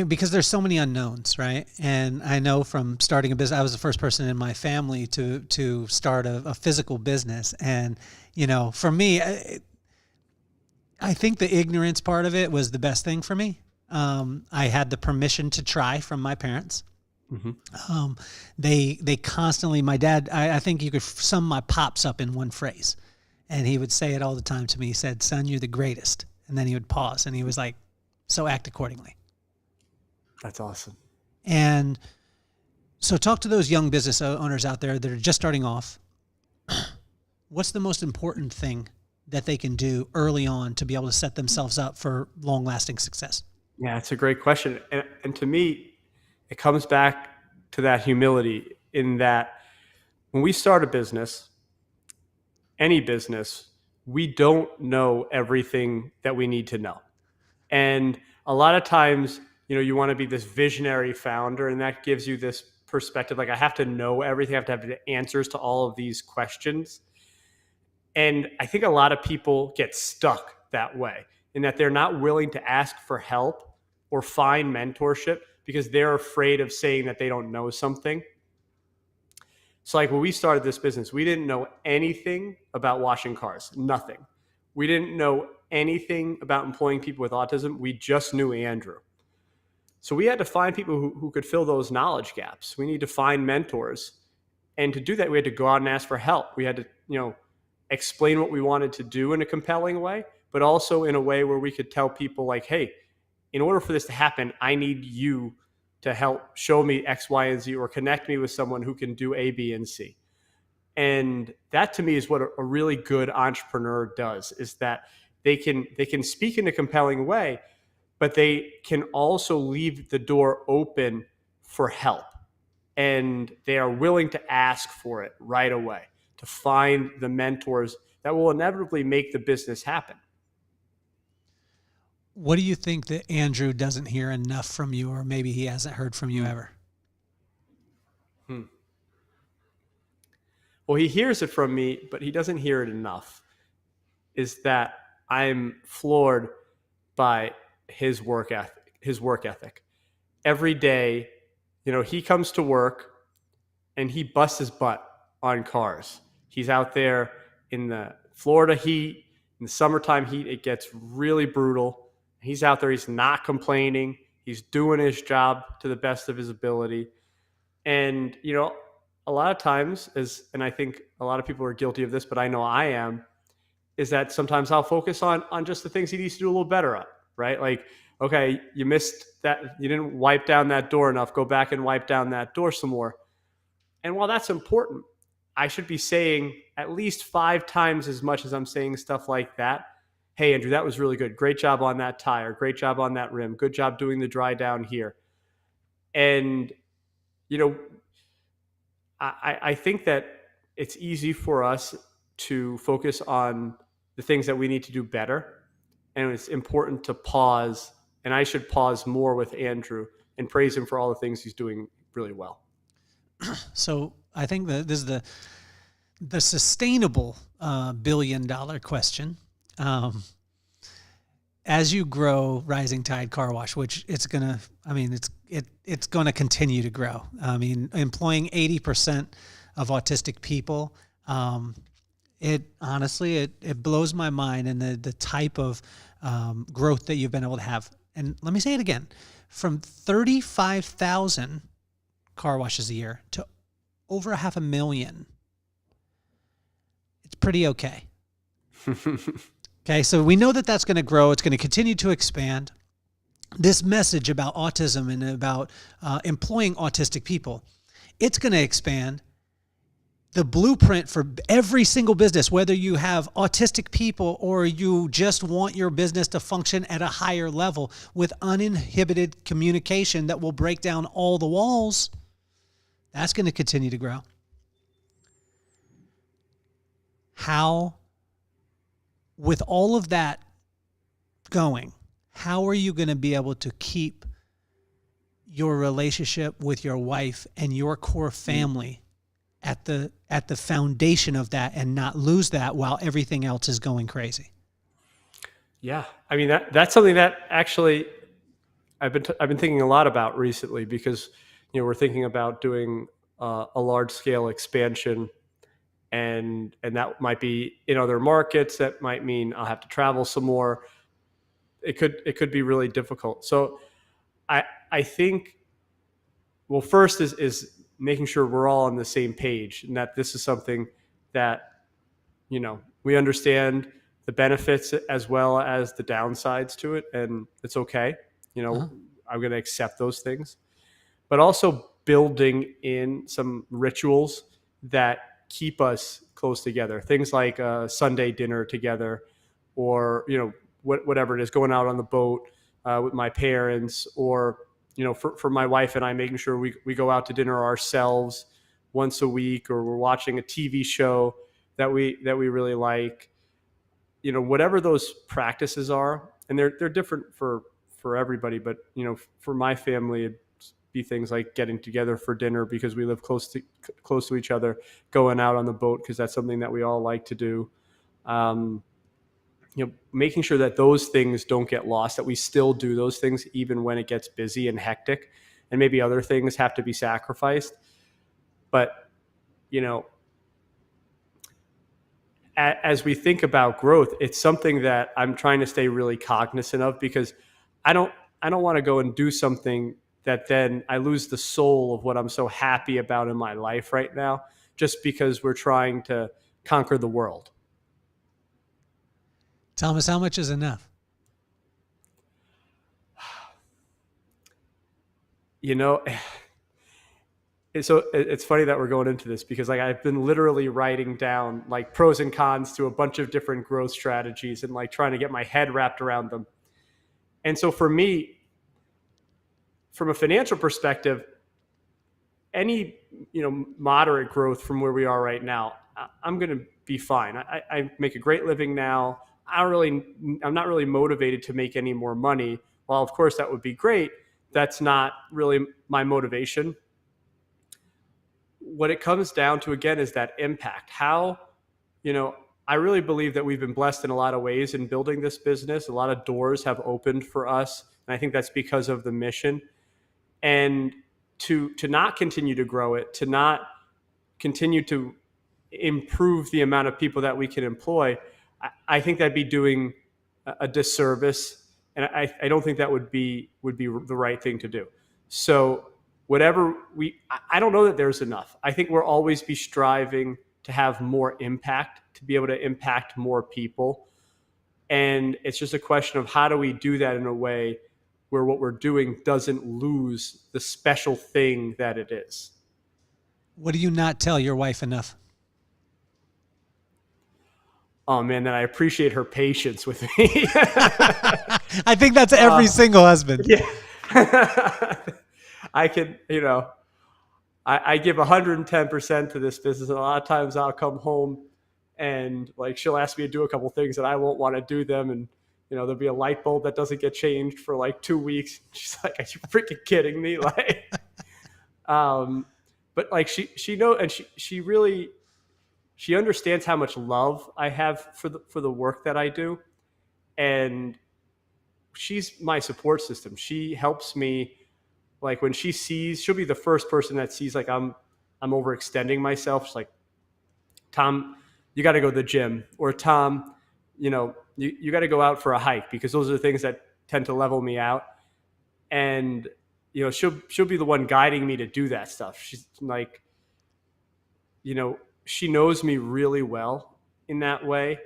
because there's so many unknowns, right? And I know from starting a business, I was the first person in my family to start a physical business. And, for me, I think the ignorance part of it was the best thing for me. I had the permission to try from my parents. Mm-hmm. They constantly, my dad, I think you could sum my pops up in one phrase, and he would say it all the time to me. He said, "Son, you're the greatest." And then he would pause and he was like, "So act accordingly." That's awesome. And so talk to those young business owners out there that are just starting off. What's the most important thing that they can do early on to be able to set themselves up for long-lasting success? Yeah, it's a great question. And to me, it comes back to that humility in that when we start a business, any business, we don't know everything that we need to know. And a lot of times, you want to be this visionary founder, and that gives you this perspective. Like, I have to know everything. I have to have the answers to all of these questions. And I think a lot of people get stuck that way in that they're not willing to ask for help or find mentorship because they're afraid of saying that they don't know something. So like when we started this business, we didn't know anything about washing cars, nothing. We didn't know anything about employing people with autism. We just knew Andrew. So we had to find people who could fill those knowledge gaps. We need to find mentors. And to do that, we had to go out and ask for help. We had to, explain what we wanted to do in a compelling way, but also in a way where we could tell people like, "Hey, in order for this to happen, I need you to help show me X, Y, and Z, or connect me with someone who can do A, B, and C." And that to me is what a really good entrepreneur does, is that they can speak in a compelling way, but they can also leave the door open for help. And they are willing to ask for it right away, to find the mentors that will inevitably make the business happen. What do you think that Andrew doesn't hear enough from you, or maybe he hasn't heard from you ever? Well, he hears it from me, but he doesn't hear it enough, is that I'm floored by his work ethic. Every day, he comes to work and he busts his butt on cars. He's out there in the Florida heat, in the summertime heat, it gets really brutal. He's out there, he's not complaining. He's doing his job to the best of his ability. And, a lot of times, and I think a lot of people are guilty of this, but I know I am, is that sometimes I'll focus on just the things he needs to do a little better at, right? Like, Okay, you missed that. You didn't wipe down that door enough. Go back and wipe down that door some more. And while that's important, I should be saying at least 5 times as much as I'm saying stuff like that. Hey, Andrew, that was really good. Great job on that tire. Great job on that rim. Good job doing the dry down here. And, you know, I think that it's easy for us to focus on the things that we need to do better. And it's important to pause. And I should pause more with Andrew and praise him for all the things he's doing really well. So I think that this is the sustainable $1 billion question. As you grow Rising Tide Car Wash, which it's gonna continue to grow. I mean, employing 80% of autistic people, it honestly blows my mind, and the type of growth that you've been able to have. And let me say it again, from 35,000 car washes a year to over 500,000. It's pretty okay. Okay, so we know that that's going to grow. It's going to continue to expand. This message about autism and about employing autistic people, it's going to expand. The blueprint for every single business, whether you have autistic people or you just want your business to function at a higher level with uninhibited communication that will break down all the walls, that's going to continue to grow. How, with all of that going, how are you going to be able to keep your relationship with your wife and your core family at the foundation of that and not lose that while everything else is going crazy? Yeah, I mean that's something that actually I've been thinking a lot about recently, because we're thinking about doing a large scale expansion, and that might be in other markets. That might mean I'll have to travel some more. It could be really difficult. So I think, well, first is making sure we're all on the same page, and that this is something that we understand the benefits as well as the downsides to it, and it's okay. I'm going to accept those things, but also building in some rituals that keep us close together. Things like a Sunday dinner together, or whatever it is, going out on the boat with my parents, or for my wife and I, making sure we go out to dinner ourselves once a week, or we're watching a TV show that we really like. Whatever those practices are, and they're different for everybody, but for my family, it'd be things like getting together for dinner because we live close to each other, going out on the boat because that's something that we all like to do. Making sure that those things don't get lost, that we still do those things even when it gets busy and hectic, and maybe other things have to be sacrificed. But, as we think about growth, it's something that I'm trying to stay really cognizant of, because I don't want to go and do something that then I lose the soul of what I'm so happy about in my life right now, just because we're trying to conquer the world. Thomas, how much is enough? So it's funny that we're going into this, because I've been literally writing down pros and cons to a bunch of different growth strategies and trying to get my head wrapped around them. And so for me, from a financial perspective, any moderate growth from where we are right now, I'm going to be fine. I make a great living now. I'm not really motivated to make any more money. While of course that would be great, that's not really my motivation. What it comes down to, again, is that impact. How, I really believe that we've been blessed in a lot of ways in building this business. A lot of doors have opened for us, and I think that's because of the mission. And to not continue to grow it, to not continue to improve the amount of people that we can employ, I think that'd be doing a disservice, and I don't think that would be the right thing to do. So I don't know that there's enough. I think we'll always be striving to have more impact, to be able to impact more people. And it's just a question of how do we do that in a way where what we're doing doesn't lose the special thing that it is. What do you not tell your wife enough? Oh man, that I appreciate her patience with me. I think that's every single husband. Yeah. I can, I give 110% to this business. And a lot of times I'll come home and like, she'll ask me to do a couple things and I won't want to do them. And, there'll be a light bulb that doesn't get changed for like 2 weeks. She's like, are you freaking kidding me? Like, but like she knows, and she understands how much love I have for the work that I do. And she's my support system. She helps me. Like when she'll be the first person that sees like I'm overextending myself. She's like, Tom, you got to go to the gym, or Tom, you got to go out for a hike, because those are the things that tend to level me out. And she'll be the one guiding me to do that stuff. She's like, she knows me really well in that way,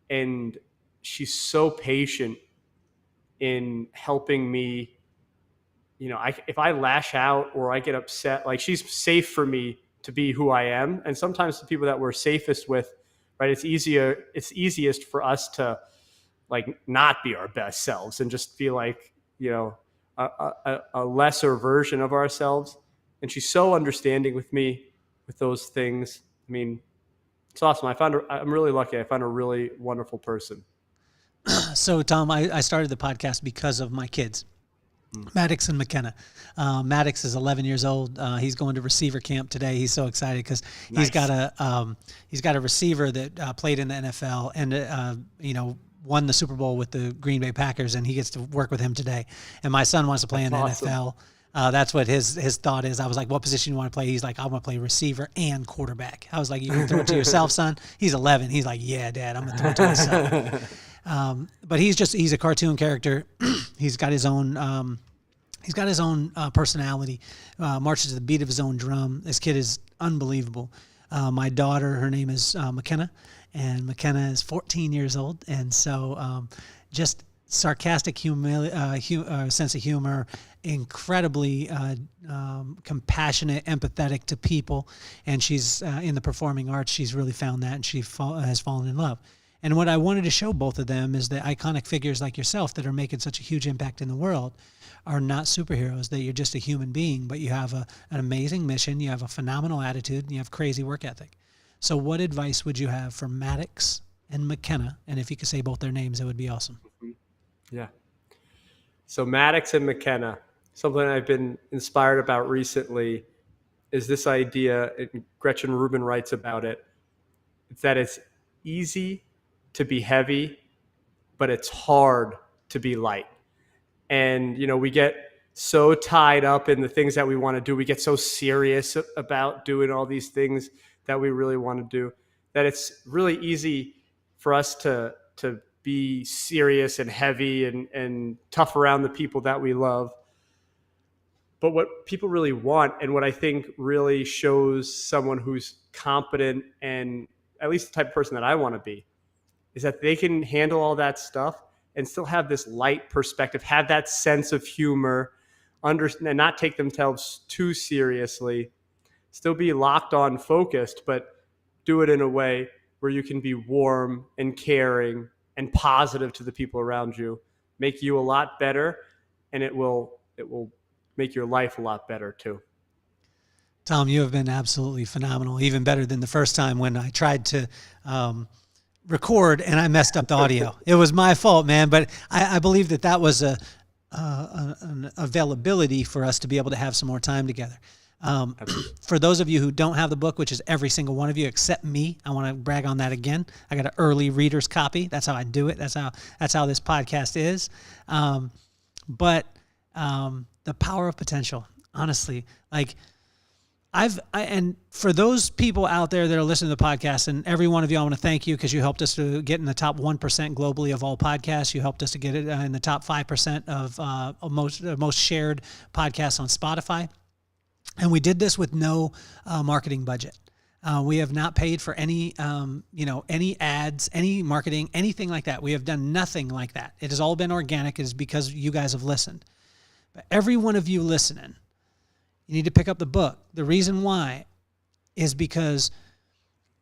and she's so patient in helping me. If I lash out or I get upset, like she's safe for me to be who I am. And sometimes the people that we're safest with, right, it's easiest for us to like not be our best selves and just feel like, a lesser version of ourselves. And she's so understanding with me with those things. I mean, it's awesome. I'm really lucky. I found a really wonderful person. So Tom, I started the podcast because of my kids. Maddox and McKenna. Maddox is 11 years old. He's going to receiver camp today. He's so excited because he's got a receiver that played in the NFL and won the Super Bowl with the Green Bay Packers, and he gets to work with him today. And my son wants to play in the NFL. That's what his thought is. I was like, what position do you want to play? He's like, I want to play receiver and quarterback. I was like, you can throw it to yourself, son? He's 11. He's like, yeah, Dad, I'm going to throw it to myself. But he's a cartoon character. He's got his own personality, marches to the beat of his own drum. This kid is unbelievable. My daughter, her name is McKenna, and McKenna is 14 years old. And so just sarcastic sense of humor, incredibly compassionate, empathetic to people. And she's in the performing arts. She's really found that, and she has fallen in love. And what I wanted to show both of them is that iconic figures like yourself that are making such a huge impact in the world are not superheroes, that you're just a human being, but you have an amazing mission, you have a phenomenal attitude, and you have crazy work ethic. So what advice would you have for Maddox and McKenna? And if you could say both their names, it would be awesome. Yeah. So Maddox and McKenna, something I've been inspired about recently is this idea, and Gretchen Rubin writes about it, it's that it's easy to be heavy, but it's hard to be light. And, we get so tied up in the things that we want to do. We get so serious about doing all these things that we really want to do, that it's really easy for us to be serious and heavy and tough around the people that we love. But what people really want, and what I think really shows someone who's competent and at least the type of person that I want to be, is that they can handle all that stuff and still have this light perspective, have that sense of humor, and not take themselves too seriously, still be locked on focused, but do it in a way where you can be warm and caring and positive to the people around you, make you a lot better, and it will make your life a lot better too. Tom, you have been absolutely phenomenal, even better than the first time when I tried to record and I messed up the audio. It was my fault, man, but I believe that was an availability for us to be able to have some more time together. For those of you who don't have the book, which is every single one of you except me, I want to brag on that again. I got an early reader's copy. That's how I do it. That's how this podcast is. But the power of potential, honestly, like and for those people out there that are listening to the podcast, and every one of you, I want to thank you because you helped us to get in the top 1% globally of all podcasts. You helped us to get it in the top 5% of most shared podcasts on Spotify. And we did this with no marketing budget. We have not paid for any ads, any marketing, anything like that. We have done nothing like that. It has all been organic. It is because you guys have listened. But every one of you listening, you need to pick up the book. The reason why is because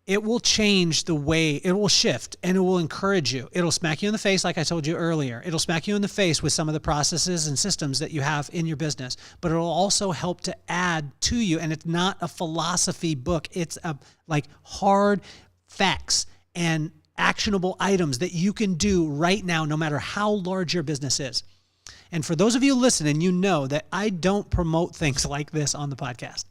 it will change the way, it will shift, and it will encourage you. It'll smack you in the face, like I told you earlier. It'll smack you in the face with some of the processes and systems that you have in your business, but it'll also help to add to you. And it's not a philosophy book. It's like hard facts and actionable items that you can do right now, no matter how large your business is. And for those of you listening, you know that I don't promote things like this on the podcast.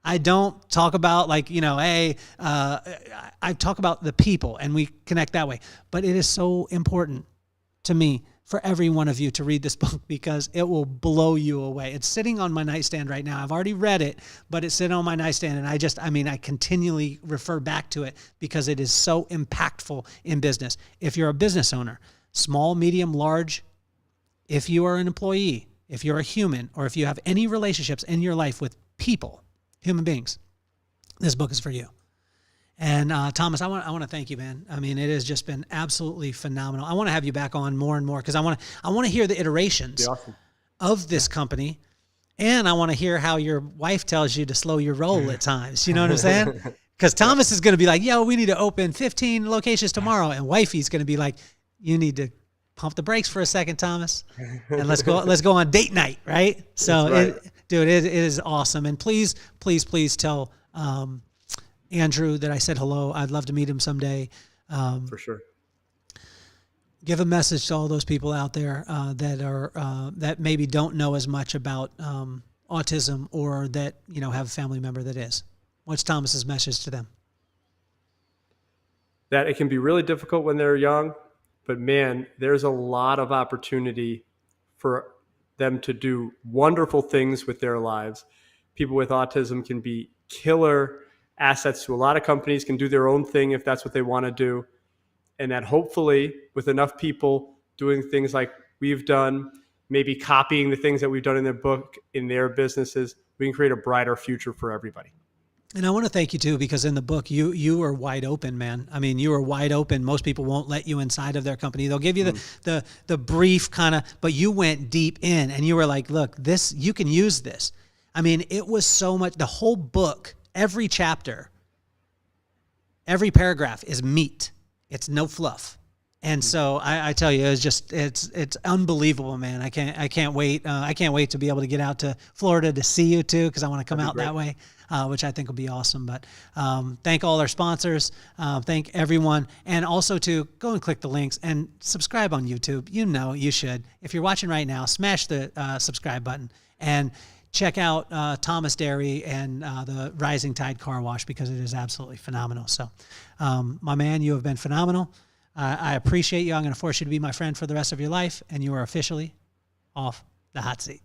I don't talk about like, hey, I talk about the people and we connect that way. But it is so important to me for every one of you to read this book because it will blow you away. It's sitting on my nightstand right now. I've already read it, but it's sitting on my nightstand. And I continually refer back to it because it is so impactful in business. If you're a business owner, small, medium, large, if you are an employee, if you're a human, or if you have any relationships in your life with people, human beings, this book is for you. And Thomas, I want to thank you, man. I mean, it has just been absolutely phenomenal. I want to have you back on more and more because I want to hear the iterations of this company, and I want to hear how your wife tells you to slow your roll at times. You know what I'm saying? Because Thomas is going to be like, "Yo, we need to open 15 locations tomorrow," and wifey's going to be like, "You need to pump the brakes for a second, Thomas, and let's go on date night, right?" So, right. Dude, it is awesome. And please tell Andrew that I said hello. I'd love to meet him someday. For sure. Give a message to all those people out there that maybe don't know as much about autism or that have a family member that is. What's Thomas's message to them? That it can be really difficult when they're young, but man, there's a lot of opportunity for them to do wonderful things with their lives. People with autism can be killer assets to a lot of companies, can do their own thing if that's what they want to do. And that hopefully with enough people doing things like we've done, maybe copying the things that we've done in their book, in their businesses, we can create a brighter future for everybody. And I want to thank you too, because in the book, you are wide open, man. I mean, you are wide open. Most people won't let you inside of their company. They'll give you the brief kind of, but you went deep in and you were like, look, this, you can use this. I mean, it was so much, the whole book, every chapter, every paragraph is meat. It's no fluff. And so I tell you, it's unbelievable, man. I can't wait. I can't wait to be able to get out to Florida to see you too, because I want to come out that way, which I think will be awesome. But thank all our sponsors. Thank everyone. And also to go and click the links and subscribe on YouTube. You should. If you're watching right now, smash the subscribe button and check out Thomas Dairy and the Rising Tide Car Wash, because it is absolutely phenomenal. So my man, you have been phenomenal. I appreciate you. I'm going to force you to be my friend for the rest of your life, and you are officially off the hot seat.